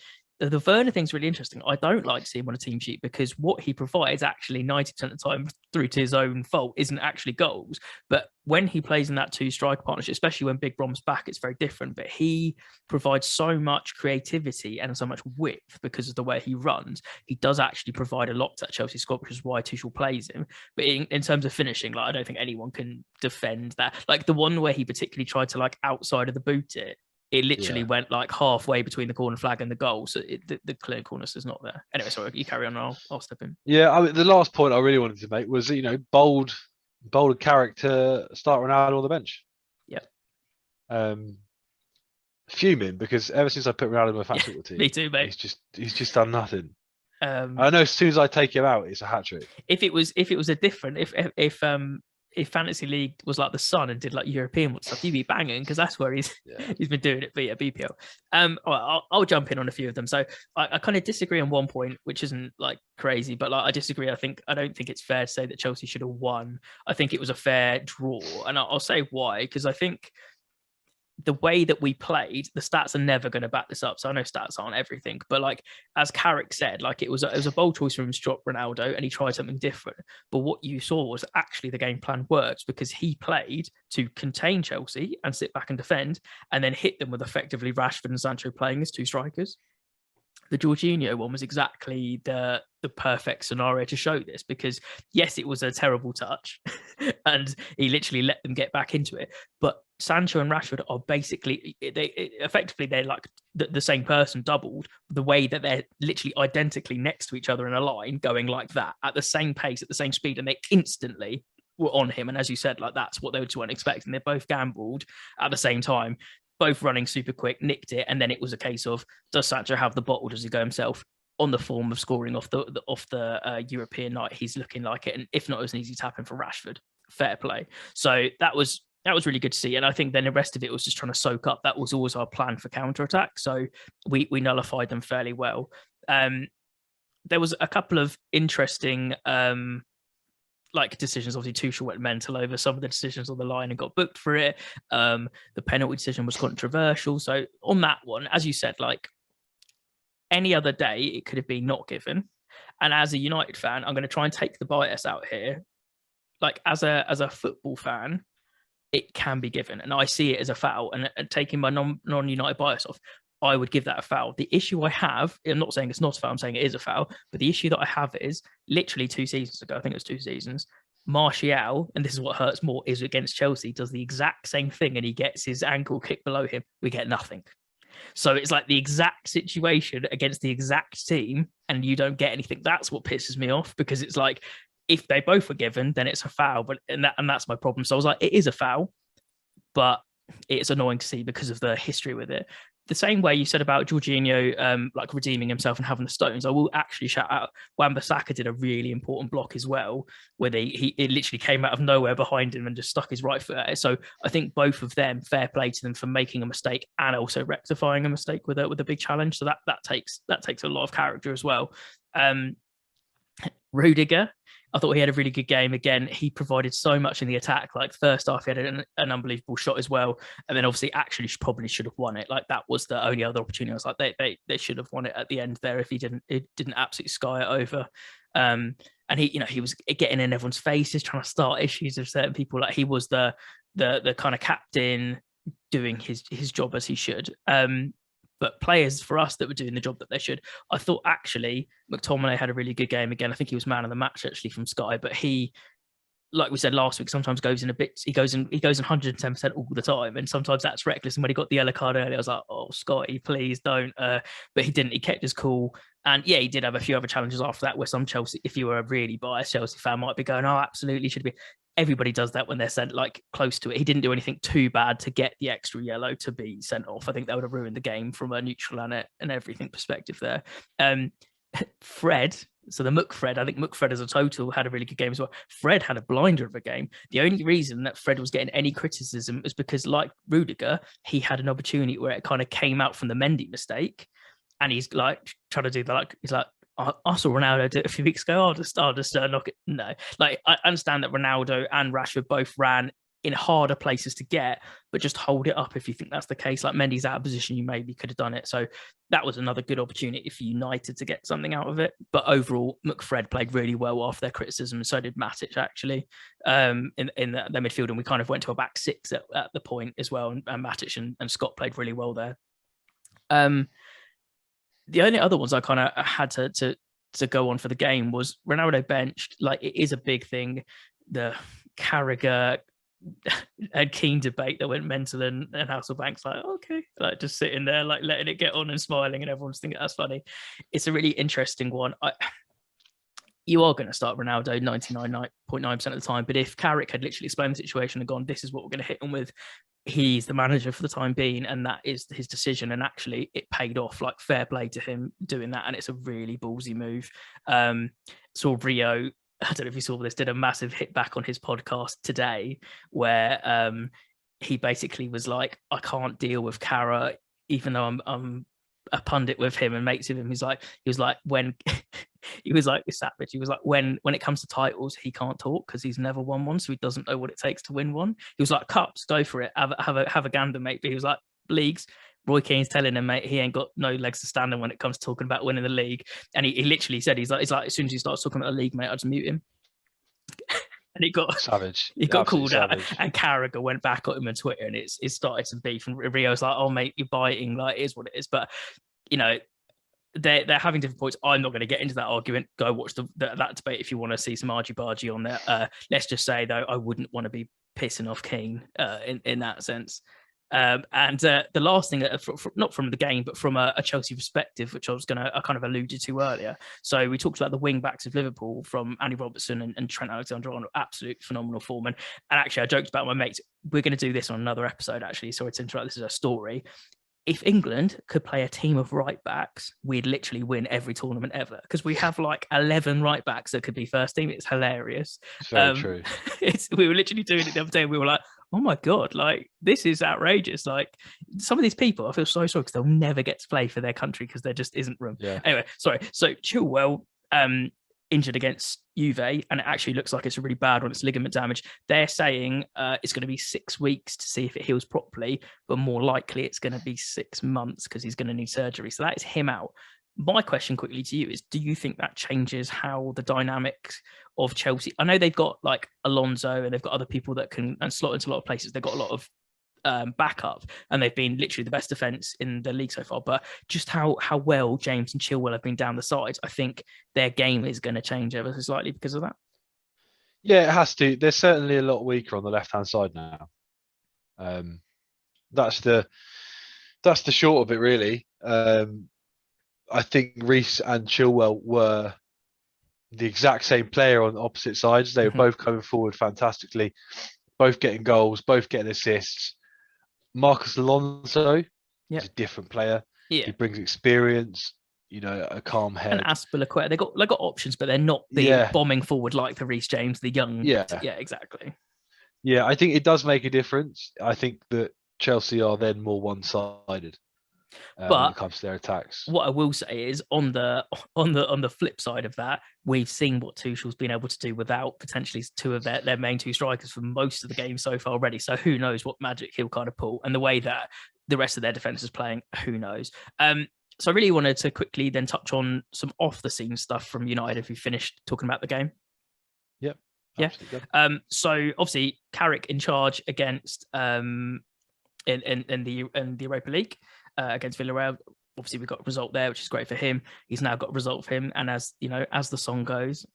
[SPEAKER 1] the Werner thing's really interesting. I don't like to see him on a team sheet because what he provides actually 90% of the time through to his own fault isn't actually goals. But when he plays in that 2 striker partnership, especially when Big Brom's back, it's very different. But he provides so much creativity and so much width because of the way he runs. He does actually provide a lot to that Chelsea squad, which is why Tuchel plays him. But in terms of finishing, I don't think anyone can defend that. Like the one where he particularly tried to outside of the boot it literally went halfway between the corner flag and the goal. So the clear corners is not there. Anyway, sorry, you carry on. I'll step in.
[SPEAKER 2] Yeah, I mean, the last point I really wanted to make was, bold character, start Ronaldo on the bench.
[SPEAKER 1] Yeah.
[SPEAKER 2] Fuming because ever since I put Ronaldo in my fantasy football team,
[SPEAKER 1] me too, mate.
[SPEAKER 2] He's just done nothing. I know as soon as I take him out, it's a hat trick.
[SPEAKER 1] If it was a different, if fantasy league was like the Sun and did European stuff, you'd be banging because that's where he's been doing it. But yeah, BPL. I'll jump in on a few of them. So I kind of disagree on one point, which isn't crazy, but I disagree. I don't think it's fair to say that Chelsea should have won. I think it was a fair draw, and I'll say why, because I think the way that we played, the stats are never going to back this up. So I know stats aren't everything, but like as Carrick said, like it was a bold choice for him to drop Ronaldo, and he tried something different. But what you saw was actually the game plan worked, because he played to contain Chelsea and sit back and defend, and then hit them with effectively Rashford and Sancho playing as two strikers. The Jorginho one was exactly the perfect scenario to show this, because yes, it was a terrible touch and he literally let them get back into it, but Sancho and Rashford are basically they're like the same person doubled, the way that they're literally identically next to each other in a line going like that at the same pace, at the same speed, and they instantly were on him. And as you said, like that's what they weren't expecting. They both gambled at the same time, both running super quick, nicked it, and then it was a case of, does Sancho have the bottle? Does he go himself? On the form of scoring off the European night, he's looking like it, and if not, it was an easy tap in for Rashford. Fair play. So that was really good to see, and I think then the rest of it was just trying to soak up. That was always our plan for counter attack, so we nullified them fairly well. There was a couple of interesting like decisions. Obviously, Tuchel went mental over some of the decisions on the line and got booked for it. The penalty decision was controversial. So on that one, as you said, like any other day, it could have been not given. And as a United fan, I'm going to try and take the bias out here. Like as a football fan, it can be given, and I see it as a foul. And taking my non-United bias off, I would give that a foul. The issue I have, I'm not saying it's not a foul, I'm saying it is a foul, but the issue that I have is literally 2 seasons ago, I think it was 2 seasons, Martial, and this is what hurts more, is against Chelsea, does the exact same thing, and he gets his ankle kicked below him. We get nothing. So it's like the exact situation against the exact team, and you don't get anything. That's what pisses me off, because it's like, if they both were given, then it's a foul. But and that's my problem. So I was like, it is a foul, but it's annoying to see because of the history with it. The same way you said about Jorginho, like redeeming himself and having the stones, I will actually shout out Wan-Bissaka did a really important block as well, where it literally came out of nowhere behind him and just stuck his right foot at it. So I think both of them, fair play to them for making a mistake and also rectifying a mistake with a big challenge. So that takes a lot of character as well. Rudiger, I thought he had a really good game. Again, he provided so much in the attack. Like first half, he had an unbelievable shot as well. And then obviously actually probably should have won it. Like that was the only other opportunity. I was like, they should have won it at the end there if he didn't absolutely sky it over. And he was getting in everyone's faces, trying to start issues of certain people. Like he was the kind of captain doing his job as he should. But players for us that were doing the job that they should. I thought actually McTominay had a really good game again. I think he was man of the match actually from Sky, but he, like we said last week, sometimes goes in a bit. He goes in 110% all the time, and sometimes that's reckless. And when he got the yellow card earlier, I was like, "Oh, Scotty, please don't." But he didn't. He kept his cool, and yeah, he did have a few other challenges after that, where some Chelsea, if you were a really biased Chelsea fan, might be going, "Oh, absolutely should be." Everybody does that when they're sent like close to it. He didn't do anything too bad to get the extra yellow to be sent off. I think that would have ruined the game from a neutral and everything perspective there. Fred, so the Fred, I think Fred as a total had a really good game as well. Fred had a blinder of a game. The only reason that Fred was getting any criticism is because, like Rudiger, he had an opportunity where it kind of came out from the Mendy mistake, and he's like trying to do that. Like he's like, I saw Ronaldo do it a few weeks ago. I'll just knock it. No, like I understand that Ronaldo and Rashford both ran in harder places to get, but just hold it up if you think that's the case. Like Mendy's out of position, you maybe could have done it. So that was another good opportunity for United to get something out of it. But overall, McFred played really well after their criticism, and so did Matic actually in the midfield. And we kind of went to a back six at the point as well. And Matic and Scott played really well there. The only other ones I kind of had to go on for the game was Ronaldo benched. Like it is a big thing. The Carragher and Keane debate that went mental, and Hasselbank's like, okay, like just sitting there, like letting it get on and smiling, and everyone's thinking that's funny. It's a really interesting one. You are going to start Ronaldo 99.9% of the time, but if Carrick had literally explained the situation and gone, this is what we're going to hit him with, he's the manager for the time being, and that is his decision. And actually, it paid off. Like fair play to him doing that, and it's a really ballsy move. Saw Rio. I don't know if you saw this. Did a massive hit back on his podcast today, where he basically was like, "I can't deal with Cara, even though I'm a pundit with him and mates with him." He was like, when he was like savage. He was like, when it comes to titles, he can't talk because he's never won one, so he doesn't know what it takes to win one. He was like, cups, go for it, have a gander, mate. But he was like, leagues. Roy Keane's telling him, mate, he ain't got no legs to stand on when it comes to talking about winning the league. And he literally said, he's like, as soon as he starts talking about the league, mate, I just mute him. And he got
[SPEAKER 2] savage.
[SPEAKER 1] He got called
[SPEAKER 2] Savage.
[SPEAKER 1] out, and Carragher went back at him on Twitter, and it started some beef. And Rio's like, "Oh, mate, you're biting. Like, it is what it is." But you know, they're having different points. I'm not going to get into that argument. Go watch that debate if you want to see some argy-bargy on there. Let's just say though, I wouldn't want to be pissing off Keane in that sense. And the last thing, not from the game, but from a Chelsea perspective, which I kind of alluded to earlier. So we talked about the wing backs of Liverpool from Andy Robertson and Trent Alexander-Arnold, absolute phenomenal form. And actually, I joked about my mates. We're going to do this on another episode, actually. Sorry to interrupt. This is a story. If England could play a team of right backs, we'd literally win every tournament ever, because we have like 11 right backs that could be first team. It's hilarious.
[SPEAKER 2] So true.
[SPEAKER 1] We were literally doing it the other day, and we were like, oh my God, like, this is outrageous. Like, some of these people, I feel so sorry because they'll never get to play for their country because there just isn't room.
[SPEAKER 2] Yeah.
[SPEAKER 1] Anyway, sorry. So Chilwell, injured against Juve, and it actually looks like it's a really bad one. It's ligament damage. They're saying it's going to be 6 weeks to see if it heals properly, but more likely it's going to be 6 months because he's going to need surgery. So that is him out. My question quickly to you is, do you think that changes how the dynamics of Chelsea? I know they've got like Alonso and they've got other people that can and slot into a lot of places. They've got a lot of backup, and they've been literally the best defense in the league so far. But just how well James and Chilwell have been down the sides, I think their game is going to change ever so slightly because of that.
[SPEAKER 2] Yeah, it has to. They're certainly a lot weaker on the left-hand side now. That's the short of it, really. I think Reece and Chilwell were the exact same player on opposite sides. They were both coming forward fantastically, both getting goals, both getting assists. Marcus Alonso is a different player.
[SPEAKER 1] Yeah.
[SPEAKER 2] He brings experience, a calm head.
[SPEAKER 1] And Aspilicueta, they got options, but they're not the bombing forward like the Reece James, the young. Yeah, exactly.
[SPEAKER 2] Yeah, I think it does make a difference. I think that Chelsea are then more one-sided when it comes to their attacks.
[SPEAKER 1] What I will say is, on the flip side of that, we've seen what Tuchel's been able to do without potentially two of their main two strikers for most of the game so far already. So who knows what magic he'll kind of pull, and the way that the rest of their defense is playing, who knows. So I really wanted to quickly then touch on some off-the-scene stuff from United if we finished talking about the game.
[SPEAKER 2] Yep.
[SPEAKER 1] Yeah. So obviously Carrick in charge against in the Europa League against Villarreal. Obviously we got a result there, which is great for him. He's now got a result for him, and as the song goes,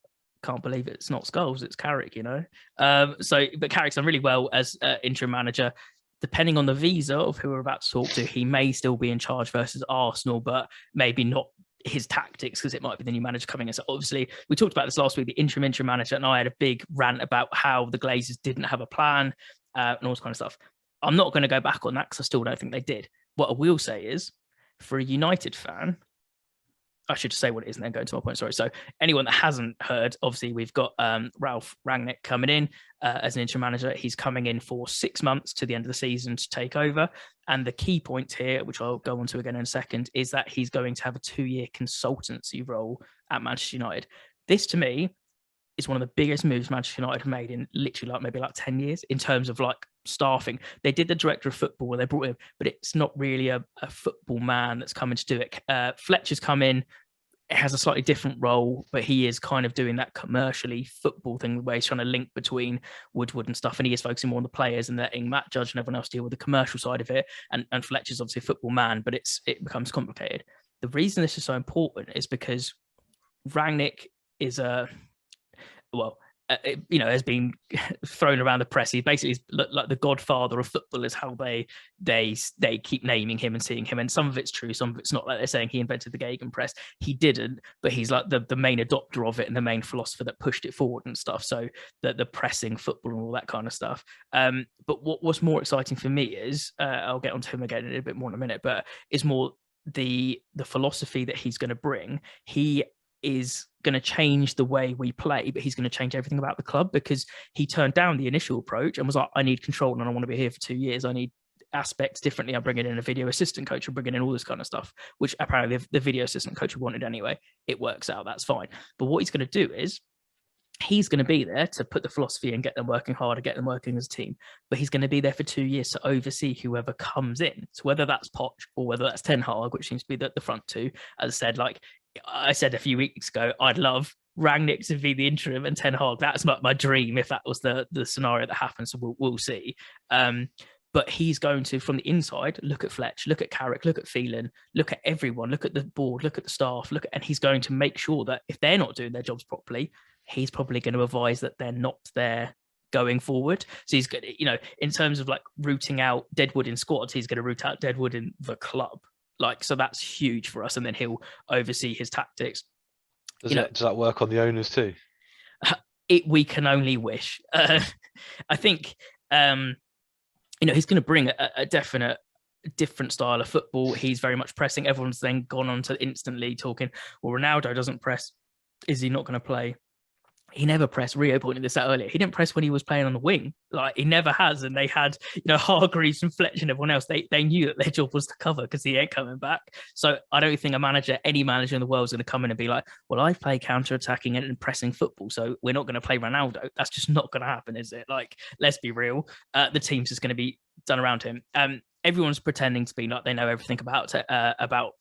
[SPEAKER 1] can't believe it's not Scholes, it's Carrick. But Carrick's done really well as interim manager. Depending on the visa of who we're about to talk to, he may still be in charge versus Arsenal, but maybe not his tactics, because it might be the new manager coming in. So obviously, we talked about this last week, the interim manager, and I had a big rant about how the Glazers didn't have a plan and all this kind of stuff. I'm not going to go back on that because I still don't think they did. What I will say is, for a United fan, I should say what it is and then go into my point. Sorry. So anyone that hasn't heard, obviously we've got Ralph Rangnick coming in as an interim manager. He's coming in for 6 months to the end of the season to take over. And the key point here, which I'll go on to again in a second, is that he's going to have a 2-year consultancy role at Manchester United. This, to me, is one of the biggest moves Manchester United have made in literally maybe 10 years in terms of staffing. They did the director of football where they brought him, but it's not really a football man that's coming to do it. Fletcher's come in. It has a slightly different role, but he is kind of doing that commercially football thing where he's trying to link between Woodward and stuff, and he is focusing more on the players and letting Matt Judge and everyone else deal with the commercial side of it. And Fletcher's obviously a football man, but it becomes complicated. The reason this is so important is because Rangnick is has been thrown around the press. He basically is like the godfather of football, is how they keep naming him and seeing him. And some of it's true, some of it's not. Like they're saying he invented the gegenpress. He didn't, but he's like the main adopter of it and the main philosopher that pushed it forward and stuff. So the pressing football and all that kind of stuff. But what's more exciting for me is, I'll get onto him again in a bit more in a minute, but is more the philosophy that he's going to bring. He is going to change the way we play, but he's going to change everything about the club, because he turned down the initial approach and was like, I need control and I want to be here for 2 years. I need aspects differently. I'm bringing in a video assistant coach. I'm bringing in all this kind of stuff, which apparently the video assistant coach wanted anyway. It works out. That's fine. But what he's going to do is he's going to be there to put the philosophy and get them working harder, get them working as a team. But he's going to be there for 2 years to oversee whoever comes in. So whether that's Poch or whether that's Ten Hag, which seems to be the front two, as I said, like I said a few weeks ago, I'd love Rangnick to be the interim and Ten Hag. That's my dream if that was the scenario that happens. So we'll see. But he's going to, from the inside, look at Fletch, look at Carrick, look at Phelan, look at everyone, look at the board, look at the staff, and he's going to make sure that if they're not doing their jobs properly, he's probably going to advise that they're not there going forward. So he's going to, in terms of like rooting out Deadwood in squads, he's going to root out Deadwood in the club. Like, so that's huge for us. And then he'll oversee his tactics.
[SPEAKER 2] Does that work on the owners too?
[SPEAKER 1] We can only wish. I think, he's going to bring a definite different style of football. He's very much pressing. Everyone's then gone on to instantly talking, well, Ronaldo doesn't press. Is he not going to play? He never pressed. Rio pointed this out earlier. He didn't press when he was playing on the wing. Like, he never has. And they had, Hargreaves and Fletch and everyone else. They knew that their job was to cover because he ain't coming back. So I don't think any manager in the world is going to come in and be like, well, I play counter-attacking and pressing football, so we're not going to play Ronaldo. That's just not going to happen, is it? Like, let's be real. The team's just going to be done around him. Everyone's pretending to be like they know everything about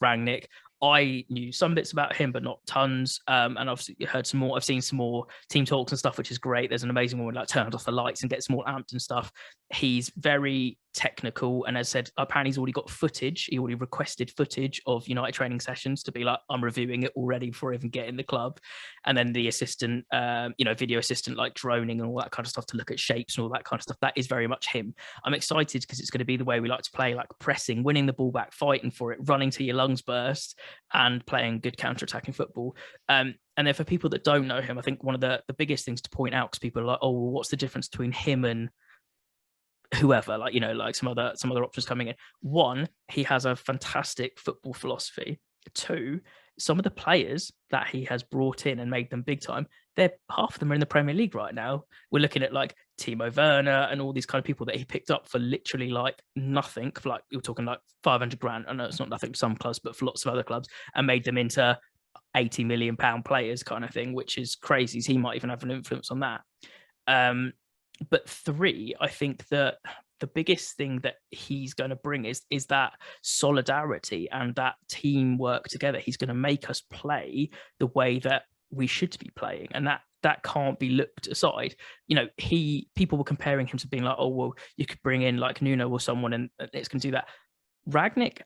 [SPEAKER 1] Rangnick. I knew some bits about him, but not tons. And obviously heard some more. I've seen some more team talks and stuff, which is great. There's an amazing one where like turns off the lights and gets more amped and stuff. He's very technical, and as I said, apparently he's already got footage. He already requested footage of United training sessions to be like, I'm reviewing it already before I even get in the club. And then the assistant, video assistant, like droning and all that kind of stuff to look at shapes and all that kind of stuff. That is very much him. I'm excited because it's going to be the way we like to play, like pressing, winning the ball back, fighting for it, running till your lungs burst, and playing good counter-attacking football. And then for people that don't know him, I think one of the biggest things to point out, because people are like, oh, well, what's the difference between him and whoever, like some other options coming in. One, he has a fantastic football philosophy. Two, some of the players that he has brought in and made them big time, half of them are in the Premier League right now. We're looking at like Timo Werner and all these kind of people that he picked up for literally like nothing, for like, you're talking like 500 grand. I know it's not nothing for some clubs, but for lots of other clubs, and made them into 80 million pound players kind of thing, which is crazy. So he might even have an influence on that. But three, I think that the biggest thing that he's going to bring is that solidarity and that teamwork together. He's going to make us play the way that we should be playing, and that can't be looked aside. People were comparing him to being like, oh, well, you could bring in like Nuno or someone and it's going to do that. Rangnick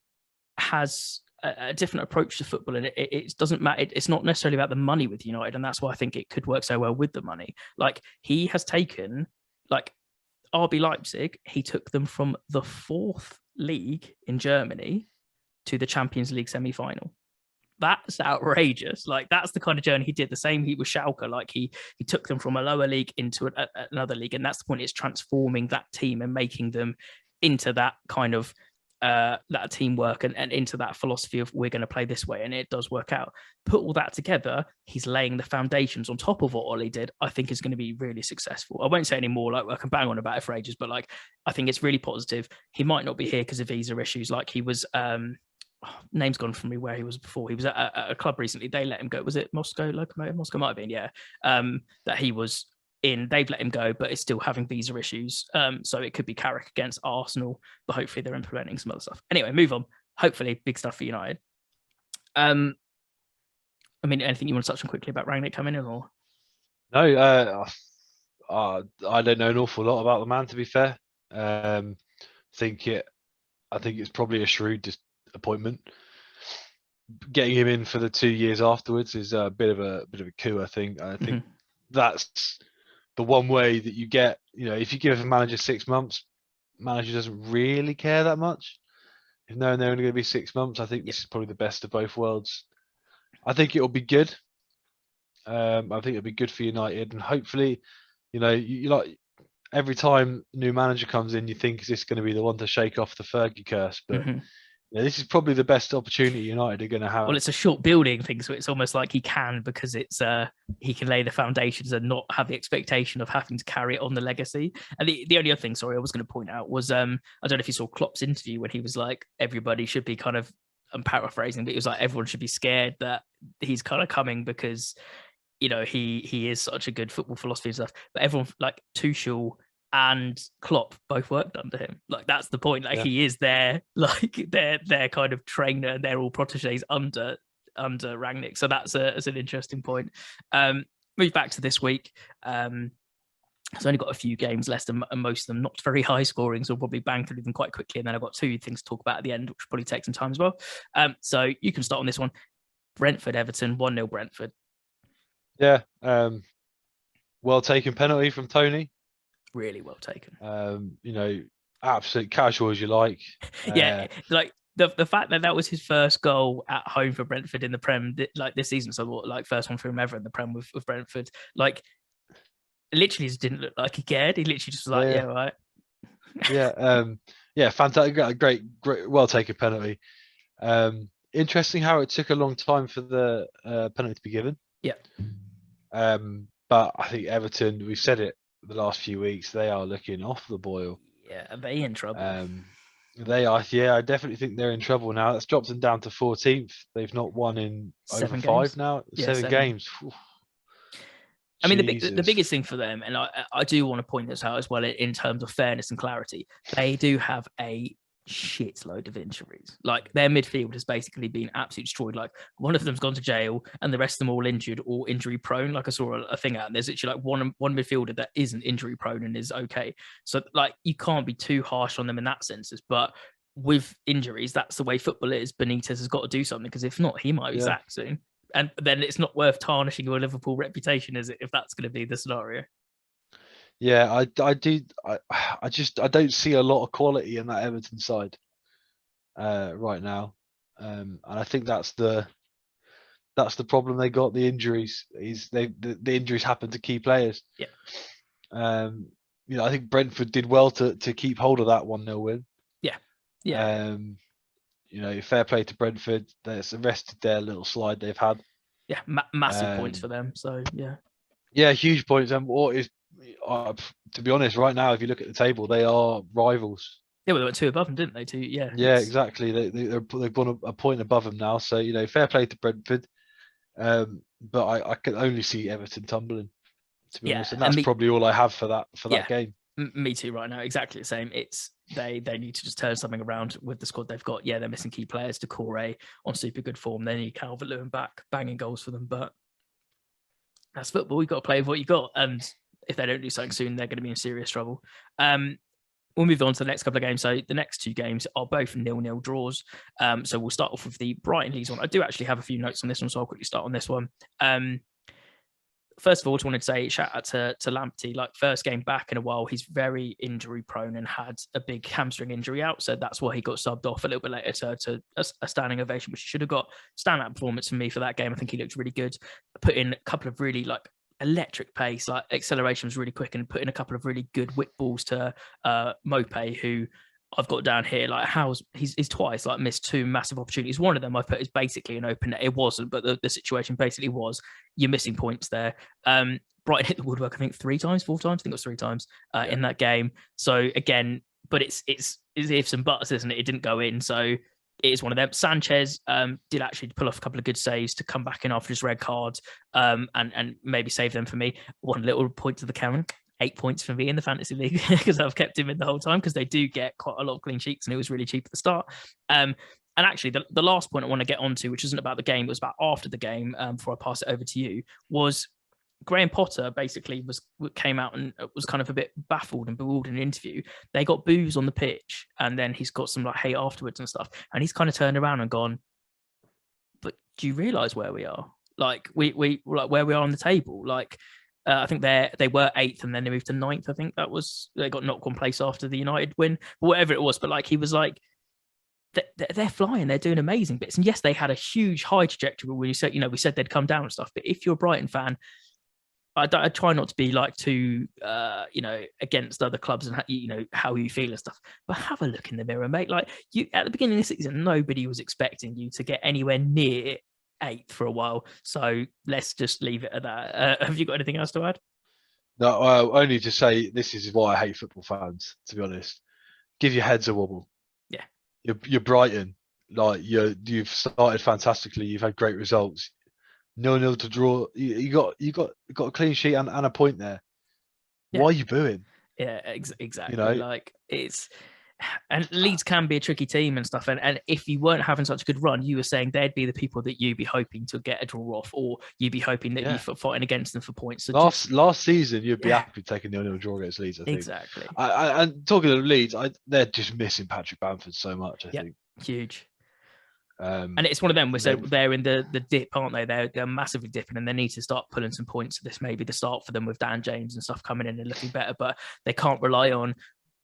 [SPEAKER 1] has a different approach to football, and it doesn't matter. It's not necessarily about the money with United, and that's why I think it could work so well with the money. Like, he has taken, like, RB Leipzig, he took them from the 4th league in Germany to the Champions League semi-final. That's outrageous. Like, that's the kind of journey he did. The same he with Schalke. Like, he took them from a lower league into another league, and that's the point. It's transforming that team and making them into that kind of that teamwork and into that philosophy of we're going to play this way, and it does work out. Put all that together, he's laying the foundations on top of what Ollie did. I think is going to be really successful. I won't say any more, like I can bang on about it for ages, but like I think it's really positive. He might not be here because of visa issues. Like, he was name's gone from me where he was before. He was at a club recently. They let him go. Was it Moscow Locomotive? Moscow might have been, yeah. That he was in. They've let him go, but it's still having visa issues. So it could be Carrick against Arsenal, but hopefully they're implementing some other stuff. Anyway, move on. Hopefully big stuff for United. I mean, anything you want to touch on quickly about Rangnick coming in, or?
[SPEAKER 2] No, I don't know an awful lot about the man, to be fair. I think it's probably a shrewd appointment. Getting him in for the 2 years afterwards is a bit of a coup. I think that's the one way that you get. If you give a manager 6 months, manager doesn't really care that much. If knowing they're only going to be 6 months, I think this is probably the best of both worlds. I think it'll be good. I think it'll be good for United, and hopefully, you like, every time new manager comes in, you think, is this going to be the one to shake off the Fergie curse? But Yeah, this is probably the best opportunity United are going to have.
[SPEAKER 1] Well, it's a short building thing, so it's almost like he can, because it's he can lay the foundations and not have the expectation of having to carry it on the legacy. And the only other thing, sorry, I was going to point out was I don't know if you saw Klopp's interview when he was like, everybody should be kind of, I'm paraphrasing, but he was like, everyone should be scared that he's kind of coming because, you know, he is such a good football philosophy and stuff. But everyone, like Tuchel and Klopp, both worked under him. Like, that's the point. Like, he is their, like, their kind of trainer, and they're all proteges under Rangnick. So that's an interesting point. Move back to this week. It's only got a few games left, and most of them not very high scoring, so we'll probably bang through them quite quickly. And then I've got two things to talk about at the end, which will probably take some time as well. So you can start on this one. Brentford, Everton, 1-0 Brentford.
[SPEAKER 2] Yeah. Well taken penalty from Tony.
[SPEAKER 1] Really well taken.
[SPEAKER 2] You know, absolute casual as you like.
[SPEAKER 1] Yeah, like the fact that was his first goal at home for Brentford in the Prem, like this season. So like first one for him ever in the Prem with Brentford. Like, literally just didn't look like he cared. He literally just was like, yeah right.
[SPEAKER 2] Yeah, fantastic, great, well taken penalty. Interesting how it took a long time for the penalty to be given.
[SPEAKER 1] Yeah.
[SPEAKER 2] But I think Everton, we've said it the last few weeks, they are looking off the boil.
[SPEAKER 1] Yeah, are they in trouble?
[SPEAKER 2] They are. Yeah, I definitely think they're in trouble now. That's dropped them down to 14th. They've not won in over 5 now.
[SPEAKER 1] Yeah,
[SPEAKER 2] 7 games.
[SPEAKER 1] I mean, the biggest thing for them, and I do want to point this out as well in terms of fairness and clarity, they do have a shitload of injuries. Like, their midfield has basically been absolutely destroyed. Like, one of them's gone to jail, and the rest of them all injured or injury prone. Like, I saw a thing out, and there's actually like one midfielder that isn't injury prone and is okay. So, like, you can't be too harsh on them in that sense. But with injuries, that's the way football is. Benitez has got to do something, because if not, he might be sacked soon. And then it's not worth tarnishing your Liverpool reputation, is it, if that's going to be the scenario?
[SPEAKER 2] Yeah, I don't see a lot of quality in that Everton side right now, and I think that's the problem they got. The injuries the injuries happen to key players.
[SPEAKER 1] Yeah.
[SPEAKER 2] You know, I think Brentford did well to keep hold of that 1-0 win.
[SPEAKER 1] Yeah.
[SPEAKER 2] You know, fair play to Brentford. That's arrested their little slide they've had.
[SPEAKER 1] Yeah, massive points for them. So
[SPEAKER 2] yeah, huge points. And what is, to be honest, right now, if you look at the table, they are rivals.
[SPEAKER 1] Yeah, well, they went 2 above them, didn't they? 2, yeah.
[SPEAKER 2] Yeah, exactly. They've gone a point above them now. So, you know, fair play to Brentford. But I can only see Everton tumbling, to be honest, and that's probably all I have for that game.
[SPEAKER 1] Me too. Right now, exactly the same. It's they need to just turn something around with the squad they've got. Yeah, they're missing key players. Decore on super good form. They need Calvert-Lewin back, banging goals for them. But that's football. You've got to play with what you got, and if they don't do something soon, they're going to be in serious trouble. We'll move on to the next couple of games. So the next 2 games are both 0-0 draws. So we'll start off with the Brighton Leeds one. I do actually have a few notes on this one, so I'll quickly start on this one. First of all, I just wanted to say shout out to Lamptey. Like, first game back in a while, he's very injury prone and had a big hamstring injury out. So that's why he got subbed off a little bit later to a standing ovation, which he should have got. Standout performance for me for that game. I think he looked really good. Put in a couple of really like electric pace, like acceleration was really quick, and put in a couple of really good whip balls to Mope, who I've got down here. Like, he's twice like missed 2 massive opportunities. One of them I put is basically an open net. It wasn't, but the situation basically was you're missing points there. Brighton hit the woodwork, I think 3 times, 4 times. I think it was 3 times in that game. So again, but it's ifs and buts, isn't it? It didn't go in, so it is one of them. Sanchez did actually pull off a couple of good saves to come back in after his red card, and maybe save them for me. One little point to the Cameron. 8 points for me in the fantasy league because I've kept him in the whole time, because they do get quite a lot of clean sheets, and it was really cheap at the start. And actually, the last point I want to get onto, which isn't about the game, it was about after the game, before I pass it over to you, was Graham Potter basically came out and was kind of a bit baffled and bewildered in an interview. They got boos on the pitch, and then he's got some like hate afterwards and stuff, and he's kind of turned around and gone, but do you realise where we are? Like, we like where we are on the table, like. I think they were 8th, and then they moved to 9th. I think they got knocked one place after the United win, or whatever it was. But like, he was like, they're flying, they're doing amazing bits. And yes, they had a huge high trajectory when you said, we said they'd come down and stuff. But if you're a Brighton fan, I try not to be like too, against other clubs and how you feel and stuff. But have a look in the mirror, mate. Like you at the beginning of the season, nobody was expecting you to get anywhere near 8th for a while. So let's just leave it at that. Have you got anything else to add?
[SPEAKER 2] No, only to say this is why I hate football fans. To be honest, give your heads a wobble.
[SPEAKER 1] Yeah.
[SPEAKER 2] You're Brighton. Like you've started fantastically. You've had great results. 0-0 to draw. You got a clean sheet and a point there.
[SPEAKER 1] Yeah.
[SPEAKER 2] Why are you booing?
[SPEAKER 1] Yeah, exactly.
[SPEAKER 2] You know?
[SPEAKER 1] Like it's, and Leeds can be a tricky team and stuff. And if you weren't having such a good run, you were saying they'd be the people that you'd be hoping to get a draw off, or you'd be hoping that you're fighting against them for points. So
[SPEAKER 2] last season, you'd be happy taking the 0-0 draw against Leeds. I think
[SPEAKER 1] exactly.
[SPEAKER 2] And talking of Leeds, they're just missing Patrick Bamford so much. I think
[SPEAKER 1] huge.
[SPEAKER 2] And
[SPEAKER 1] it's one of them. They're in the dip, aren't they? They're massively dipping, and they need to start pulling some points. So this may be the start for them with Dan James and stuff coming in and looking better. But they can't rely on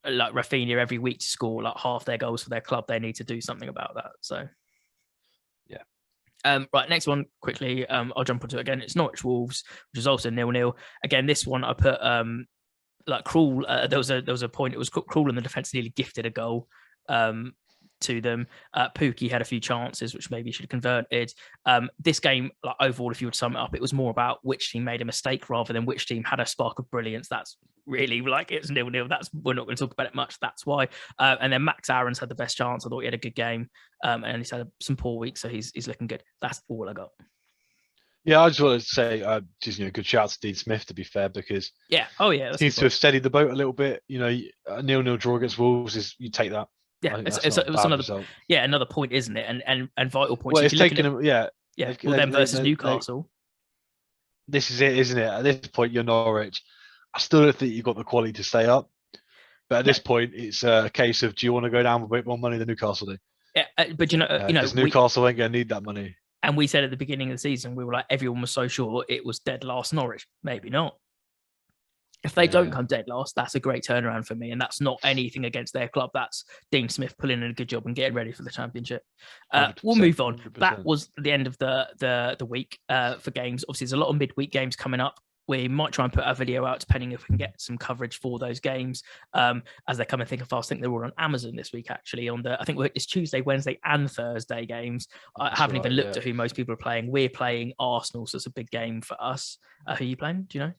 [SPEAKER 1] like Rafinha every week to score like half their goals for their club. They need to do something about that. So yeah. Right, next one quickly. I'll jump onto it again. It's Norwich Wolves, which is also 0-0. Again, this one I put like Krul. There was a point. It was Krul in the defence nearly gifted a goal. To them. Pookie had a few chances, which maybe should have converted. This game, like overall, if you would sum it up, it was more about which team made a mistake rather than which team had a spark of brilliance. That's really like it's 0-0. We're not going to talk about it much. That's why. And then Max Aaron's had the best chance. I thought he had a good game, and he's had some poor weeks, so he's looking good. That's all I got.
[SPEAKER 2] Yeah, I just wanted to say, good shout out to Dean Smith, to be fair, because
[SPEAKER 1] he
[SPEAKER 2] seems to have steadied the boat a little bit. A 0-0 draw against Wolves is you take that.
[SPEAKER 1] Yeah, it was another point, isn't it? And vital points.
[SPEAKER 2] Well, it's taken them.
[SPEAKER 1] Well, then versus Newcastle.
[SPEAKER 2] This is it, isn't it? At this point, you're Norwich. I still don't think you've got the quality to stay up. But at this point, it's a case of, do you want to go down with a bit more money than Newcastle do?
[SPEAKER 1] Yeah, but
[SPEAKER 2] Newcastle ain't going to need that money.
[SPEAKER 1] And we said at the beginning of the season, we were like, everyone was so sure it was dead last Norwich. Maybe not. If they don't come dead last, that's a great turnaround for me. And that's not anything against their club. That's Dean Smith pulling in a good job and getting ready for the championship. We'll move on. 100%. That was the end of the week for games. Obviously, there's a lot of midweek games coming up. We might try and put our video out, depending if we can get some coverage for those games as they come and think of fast. I think they were on Amazon this week, actually. I think it's Tuesday, Wednesday, and Thursday games. I haven't even looked at who most people are playing. We're playing Arsenal, so it's a big game for us. Who are you playing? Do you know?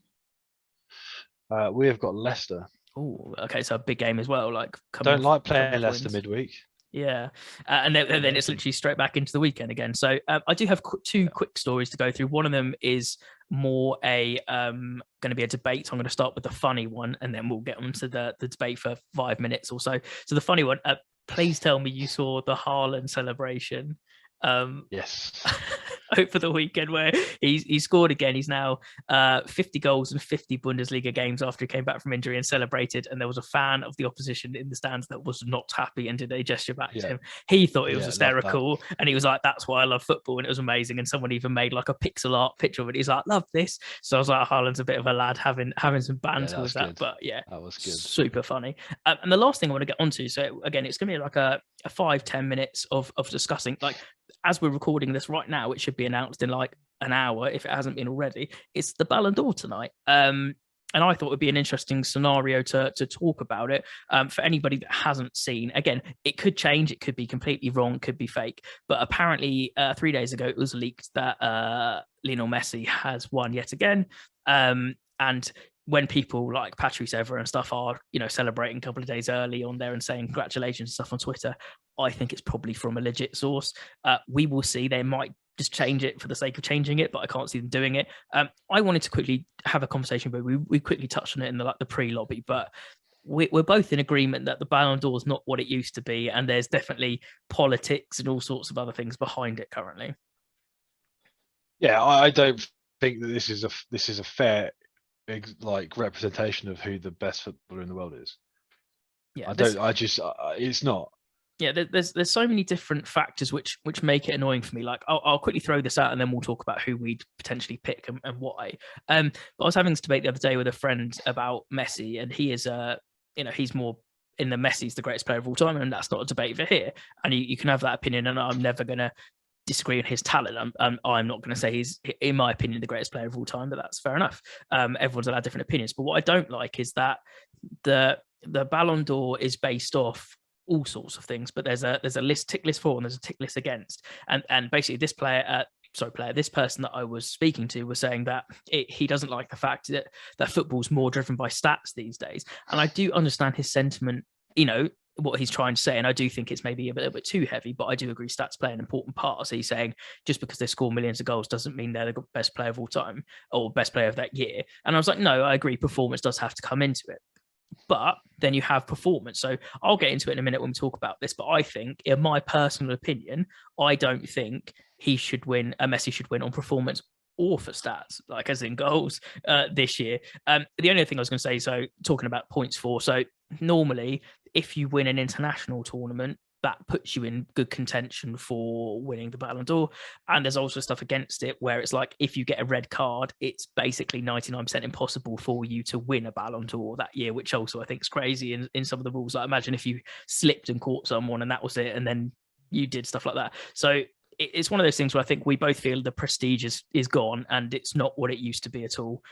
[SPEAKER 2] We have got Leicester.
[SPEAKER 1] Oh, okay, so a big game as well. Like,
[SPEAKER 2] don't like playing Leicester midweek.
[SPEAKER 1] Yeah, and then it's literally straight back into the weekend again. So I do have two quick stories to go through. One of them is more going to be a debate. I'm going to start with the funny one, and then we'll get on to the debate for 5 minutes or so. So the funny one, please tell me you saw the Haaland celebration.
[SPEAKER 2] Yes.
[SPEAKER 1] Over the weekend, where he scored again. He's now 50 goals in 50 Bundesliga games after he came back from injury and celebrated. And there was a fan of the opposition in the stands that was not happy and did a gesture back to him. He thought it was hysterical, and he was like, "That's why I love football," and it was amazing. And someone even made like a pixel art picture of it. He's like, "Love this." So I was like, Haaland's a bit of a lad having some banter with that, but
[SPEAKER 2] that was good,
[SPEAKER 1] super funny. And the last thing I want to get onto, so again, it's going to be like a 5-10 minutes of discussing, like, as we're recording this right now, it should be announced in like an hour if it hasn't been already. It's the Ballon d'Or tonight. And I thought it would be an interesting scenario to talk about it. For anybody that hasn't seen, again, it could change. It could be completely wrong, could be fake. But apparently 3 days ago, it was leaked that Lionel Messi has won yet again. And when people like Patrice Evra and stuff are, celebrating a couple of days early on there and saying congratulations and stuff on Twitter, I think it's probably from a legit source. We will see. They might just change it for the sake of changing it, but I can't see them doing it. I wanted to quickly have a conversation, but we quickly touched on it in the pre-lobby, but we're both in agreement that the Ballon d'Or is not what it used to be, and there's definitely politics and all sorts of other things behind it currently.
[SPEAKER 2] Yeah, I don't think that this is a fair representation of who the best footballer in the world is. Yeah, it's not.
[SPEAKER 1] Yeah, there's so many different factors which make it annoying for me. Like, I'll quickly throw this out and then we'll talk about who we'd potentially pick and why. But I was having this debate the other day with a friend about Messi, and he is he's more in the Messi's the greatest player of all time, and that's not a debate for here. And you can have that opinion, and I'm never gonna disagree on his talent. I'm not going to say he's, in my opinion, the greatest player of all time, but that's fair enough. Everyone's allowed different opinions. But what I don't like is that the Ballon d'Or is based off all sorts of things, but there's a tick list for and there's a tick list against. And basically this this person that I was speaking to was saying that he doesn't like the fact that football's more driven by stats these days. And I do understand his sentiment, what he's trying to say, and I do think it's maybe a little bit too heavy, but I do agree stats play an important part. So he's saying just because they score millions of goals doesn't mean they're the best player of all time or best player of that year. And I was like, no, I agree, performance does have to come into it. But then you have performance. So I'll get into it in a minute when we talk about this. But I think, in my personal opinion, I don't think Messi should win on performance or for stats, like as in goals this year. The only thing I was going to say, so talking about points for, so normally if you win an international tournament, that puts you in good contention for winning the Ballon d'Or. And there's also stuff against it where it's like, if you get a red card, it's basically 99% impossible for you to win a Ballon d'Or that year, which also I think is crazy in some of the rules. Like imagine if you slipped and caught someone and that was it, and then you did stuff like that. So it's one of those things where I think we both feel the prestige is gone and it's not what it used to be at all.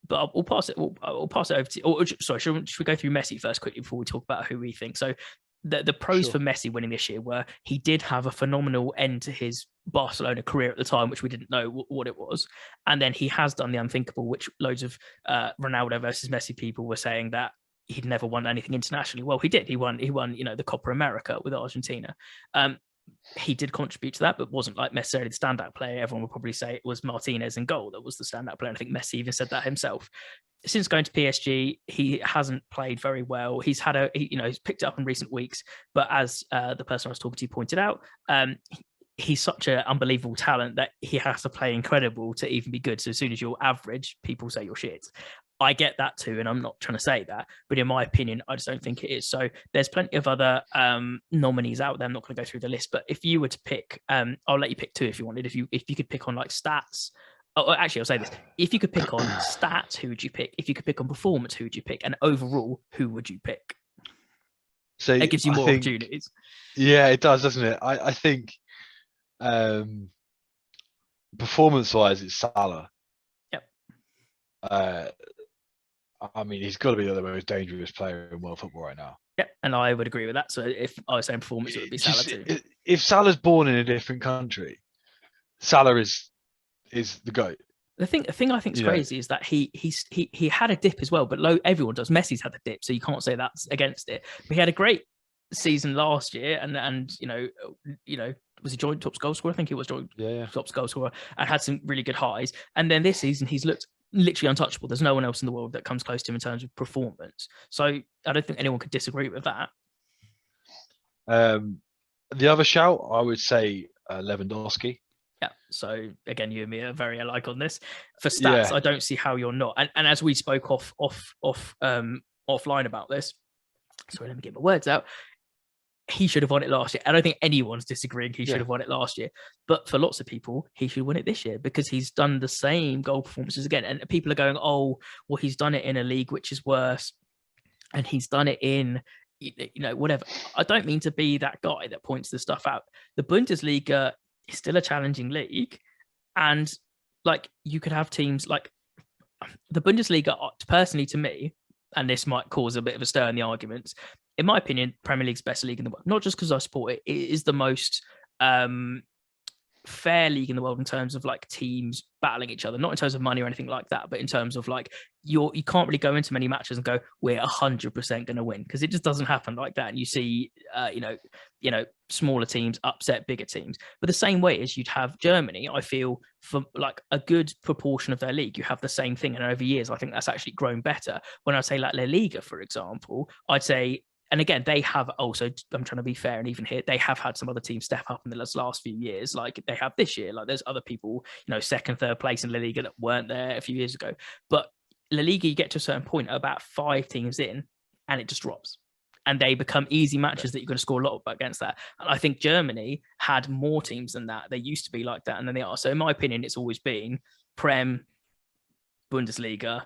[SPEAKER 1] But I'll pass it over to, sorry, should we go through Messi first quickly before we talk about who we think? So the pros for Messi winning this year were he did have a phenomenal end to his Barcelona career at the time, which we didn't know what it was. And then he has done the unthinkable, which loads of Ronaldo versus Messi people were saying that he'd never won anything internationally. Well, he did. He won, the Copa America with Argentina. He did contribute to that, but wasn't like necessarily the standout player. Everyone would probably say it was Martinez in goal that was the standout player. And I think Messi even said that himself. Since going to PSG, he hasn't played very well. He's had he's picked it up in recent weeks, but as the person I was talking to pointed out, he's such an unbelievable talent that he has to play incredible to even be good. So as soon as you're average, people say you're shit. I get that too, and I'm not trying to say that, but in my opinion, I just don't think it is. So there's plenty of other nominees out there. I'm not going to go through the list, but if you were to pick, I'll let you pick two if you wanted. If you could pick on like stats, actually, I'll say this: if you could pick on stats, who would you pick? If you could pick on performance, who would you pick? And overall, who would you pick?
[SPEAKER 2] So
[SPEAKER 1] it gives you more opportunities.
[SPEAKER 2] Yeah, it does, doesn't it? I think performance-wise, it's Salah.
[SPEAKER 1] Yep.
[SPEAKER 2] I mean, he's got to be the most dangerous player in world football right now.
[SPEAKER 1] Yep, and I would agree with that. So if I was saying performance, it would be Salah too.
[SPEAKER 2] If Salah's born in a different country, Salah is the GOAT.
[SPEAKER 1] The thing I think is crazy is that he had a dip as well, but everyone does. Messi's had a dip, so you can't say that's against it. But he had a great season last year, and was he joint top goal scorer? I think he was joint top goal scorer, and had some really good highs. And then this season, he's looked literally untouchable. There's no one else in the world that comes close to him in terms of performance. So I don't think anyone could disagree with that.
[SPEAKER 2] The other shout, I would say Lewandowski.
[SPEAKER 1] Yeah. So again, you and me are very alike on this. For stats, I don't see how you're not. And as we spoke offline about this, sorry, let me get my words out. He should have won it last year. I don't think anyone's disagreeing he should have won it last year. But for lots of people, he should win it this year because he's done the same goal performances again. And people are going, oh, well, he's done it in a league which is worse. And he's done it in, whatever. I don't mean to be that guy that points this stuff out. The Bundesliga is still a challenging league. And like you could have teams like the Bundesliga, personally to me, and this might cause a bit of a stir in the arguments, in my opinion, Premier League's best league in the world. Not just because I support it, it is the most fair league in the world in terms of like teams battling each other, not in terms of money or anything like that, but in terms of like you can't really go into many matches and go, we're 100% going to win, because it just doesn't happen like that. And you see, smaller teams upset bigger teams. But the same way as you'd have Germany, I feel for like a good proportion of their league, you have the same thing. And over years, I think that's actually grown better. When I say like La Liga, for example, I'd say, and again, they have also, I'm trying to be fair and even here, they have had some other teams step up in the last few years, like they have this year. Like there's other people, second, third place in La Liga that weren't there a few years ago. But La Liga, you get to a certain point, about 5 teams in, and it just drops. And they become easy matches that you're going to score a lot against that. And I think Germany had more teams than that. They used to be like that, and then they are. So in my opinion, it's always been Prem, Bundesliga,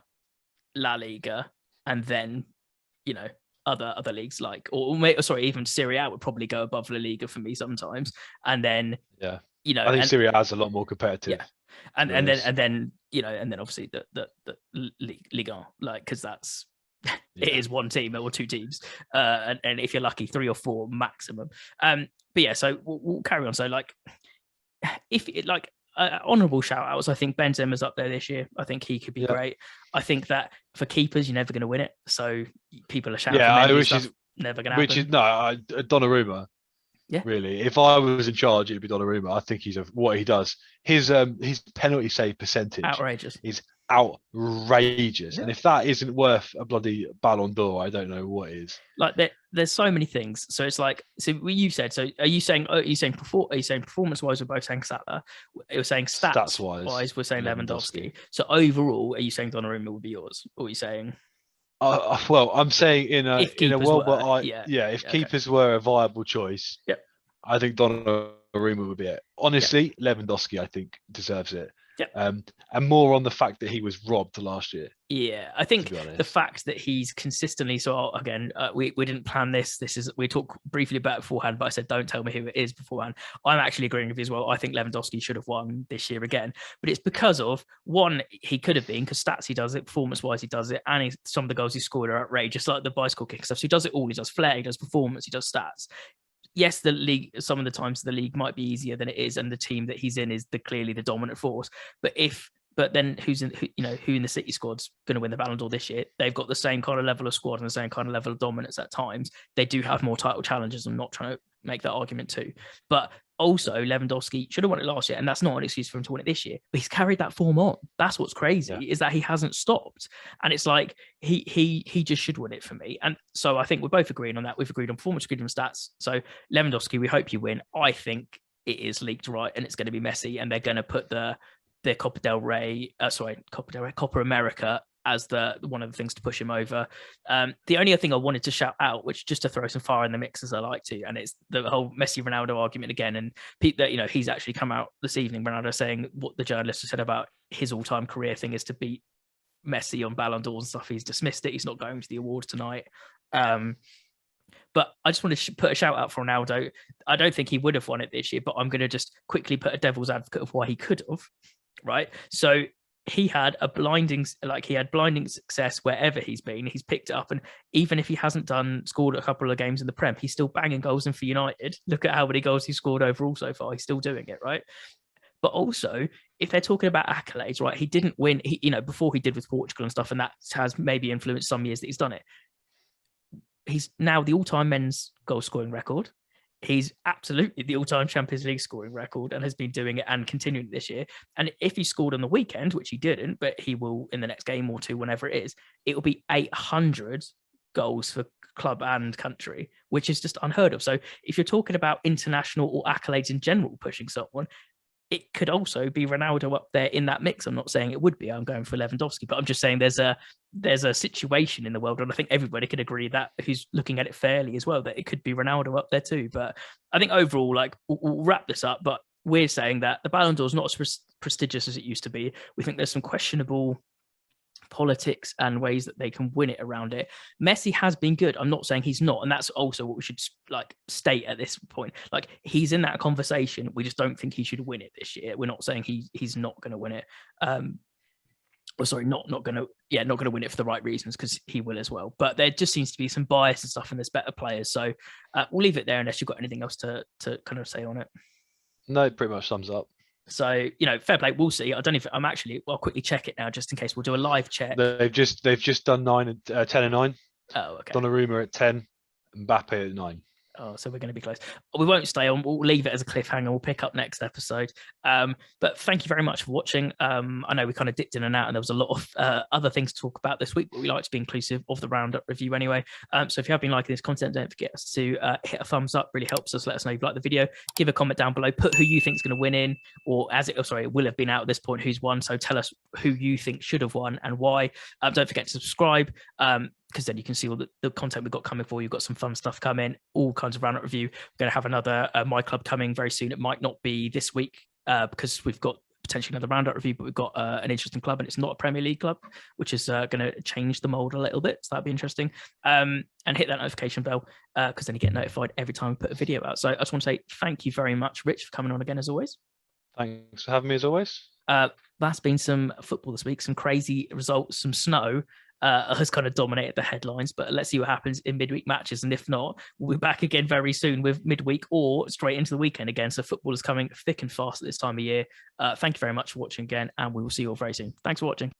[SPEAKER 1] La Liga, and then, other leagues, like sorry, even Serie A would probably go above La Liga for me sometimes. And then
[SPEAKER 2] Yeah,
[SPEAKER 1] you know,
[SPEAKER 2] I think
[SPEAKER 1] and
[SPEAKER 2] Serie A is a lot more competitive.
[SPEAKER 1] yeah, and
[SPEAKER 2] to be honest.
[SPEAKER 1] then you know, and then obviously the Ligue 1, like because that's it
[SPEAKER 2] Yeah,
[SPEAKER 1] is one team or two teams, and if you're lucky, three or four maximum. But yeah, so we'll carry on. So like, if it like honourable shout outs, I think Benzema's up there this year. I think he could be
[SPEAKER 2] yeah,
[SPEAKER 1] great. I think that for keepers, you're never going to win it. So people are shouting
[SPEAKER 2] yeah.
[SPEAKER 1] for
[SPEAKER 2] I
[SPEAKER 1] Mendy and
[SPEAKER 2] which
[SPEAKER 1] stuff.
[SPEAKER 2] is
[SPEAKER 1] Never going to
[SPEAKER 2] which
[SPEAKER 1] happen.
[SPEAKER 2] is no Donnarumma.
[SPEAKER 1] Yeah,
[SPEAKER 2] Really, if I was in charge, it'd be Donnarumma. I think what he does. His penalty save percentage
[SPEAKER 1] outrageous.
[SPEAKER 2] is outrageous, and
[SPEAKER 1] Yeah.
[SPEAKER 2] if that isn't worth a bloody Ballon d'Or, I don't know what is.
[SPEAKER 1] Like there's so many things. So it's like, so what you said. So are you saying performance wise? We're both saying Salah. You're saying
[SPEAKER 2] Stats
[SPEAKER 1] stats
[SPEAKER 2] wise,
[SPEAKER 1] wise. We're saying
[SPEAKER 2] Lewandowski.
[SPEAKER 1] Lewandowski. So overall, are you saying Donnarumma would be yours? Or are you saying
[SPEAKER 2] Well, I'm saying
[SPEAKER 1] if
[SPEAKER 2] in a
[SPEAKER 1] keepers
[SPEAKER 2] world where
[SPEAKER 1] were? Yeah.
[SPEAKER 2] if
[SPEAKER 1] Yeah, okay.
[SPEAKER 2] keepers were a viable choice,
[SPEAKER 1] Yep.
[SPEAKER 2] I think Donnarumma would be it.
[SPEAKER 1] Yep.
[SPEAKER 2] Honestly, Lewandowski, I think, deserves it.
[SPEAKER 1] Yep.
[SPEAKER 2] And more on the fact that he was robbed last year,
[SPEAKER 1] Yeah, I
[SPEAKER 2] to
[SPEAKER 1] think
[SPEAKER 2] be
[SPEAKER 1] the
[SPEAKER 2] honest.
[SPEAKER 1] fact that he's consistently again, we didn't plan this. This is we talked briefly about it beforehand, but I said don't tell me who it is beforehand. I'm actually agreeing with you as well. I think Lewandowski should have won this year again, but it's because of one, he could have been because stats he does it, performance wise he does it, and some of the goals he scored are outrageous, like the bicycle kick stuff. So he does it all. He does flair, he does performance, he does stats. Yes, the league. Some of the times the league might be easier than it is, and the team that he's in is clearly the dominant force. But then who in the City squad's going to win the Ballon d'Or this year? They've got the same kind of level of squad and the same kind of level of dominance at times. They do have more title challenges. I'm not trying to make that argument too, but also Lewandowski should have won it last year, and that's not an excuse for him to win it this year. But he's carried that form on. That's what's crazy
[SPEAKER 2] Yeah.
[SPEAKER 1] is that he hasn't stopped, and it's like he just should win it for me. And so I think we're both agreeing on that. We've agreed on performance, agreed on stats. So Lewandowski, we hope you win. I think it is leaked right, and it's going to be Messi, and they're going to put the Copa America as the one of the things to push him over. The only other thing I wanted to shout out, which just to throw some fire in the mix as I like to, and it's the whole Messi Ronaldo argument again. And Pete, that he's actually come out this evening, Ronaldo, saying what the journalist has said about his all-time career thing is to beat Messi on Ballon d'Or and stuff. He's dismissed it. He's not going to the awards tonight. But I just want to put a shout out for Ronaldo. I don't think he would have won it this year, but I'm going to just quickly put a devil's advocate of why he could have. Right. So he had blinding success wherever he's been. He's picked it up. And even if he hasn't scored a couple of games in the Prem, he's still banging goals in for United. Look at how many goals he's scored overall so far. He's still doing it. Right. But also, if they're talking about accolades, right, he didn't win, before he did with Portugal and stuff, and that has maybe influenced some years that he's done it. He's now the all-time men's goal scoring record. He's absolutely the all-time Champions League scoring record and has been doing it and continuing this year. And if he scored on the weekend, which he didn't, but he will in the next game or two, whenever it is, it will be 800 goals for club and country, which is just unheard of. So if you're talking about international or accolades in general pushing someone, it could also be Ronaldo up there in that mix. I'm not saying it would be. I'm going for Lewandowski, but I'm just saying there's a situation in the world, and I think everybody can agree that who's looking at it fairly as well, that it could be Ronaldo up there too. But I think overall, like we'll wrap this up, but we're saying that the Ballon d'Or is not as prestigious as it used to be. We think there's some questionable politics and ways that they can win it around it. Messi has been good. I'm not saying he's not, and that's also what we should state at this point. Like he's in that conversation. We just don't think he should win it this year. We're not saying he's not going to win it. Not going to win it for the right reasons, because he will as well. But there just seems to be some bias and stuff, and there's better players. So we'll leave it there unless you've got anything else to kind of say on it.
[SPEAKER 2] No, it pretty much sums up.
[SPEAKER 1] So, fair play. We'll see. I don't know if I'll quickly check it now just in case. We'll do a live check.
[SPEAKER 2] They've just done 10 and 9.
[SPEAKER 1] Oh, okay.
[SPEAKER 2] Donnarumma at 10, Mbappe at 9.
[SPEAKER 1] Oh, so we're going to be close. We won't stay on. We'll leave it as a cliffhanger. We'll pick up next episode. But thank you very much for watching. I know we kind of dipped in and out, and there was a lot of other things to talk about this week, but we like to be inclusive of the Roundup review anyway. So if you have been liking this content, don't forget to hit a thumbs up. Really helps us. Let us know you've liked the video. Give a comment down below. Put who you think is going to win in, or it will have been out at this point who's won. So tell us who you think should have won and why. Don't forget to subscribe. Because then you can see all the content we've got coming for you. You've got some fun stuff coming, all kinds of Roundup review. We're going to have another My Club coming very soon. It might not be this week because we've got potentially another Roundup review, but we've got an interesting club, and it's not a Premier League club, which is going to change the mold a little bit. So that'd be interesting. And hit that notification bell because then you get notified every time we put a video out. So I just want to say thank you very much, Rich, for coming on again as always.
[SPEAKER 2] Thanks for having me as always.
[SPEAKER 1] That's been some football this week, some crazy results, some snow. Has kind of dominated the headlines, but let's see what happens in midweek matches. And if not, we'll be back again very soon with midweek or straight into the weekend again. So football is coming thick and fast at this time of year. Thank you very much for watching again, and we will see you all very soon. Thanks for watching.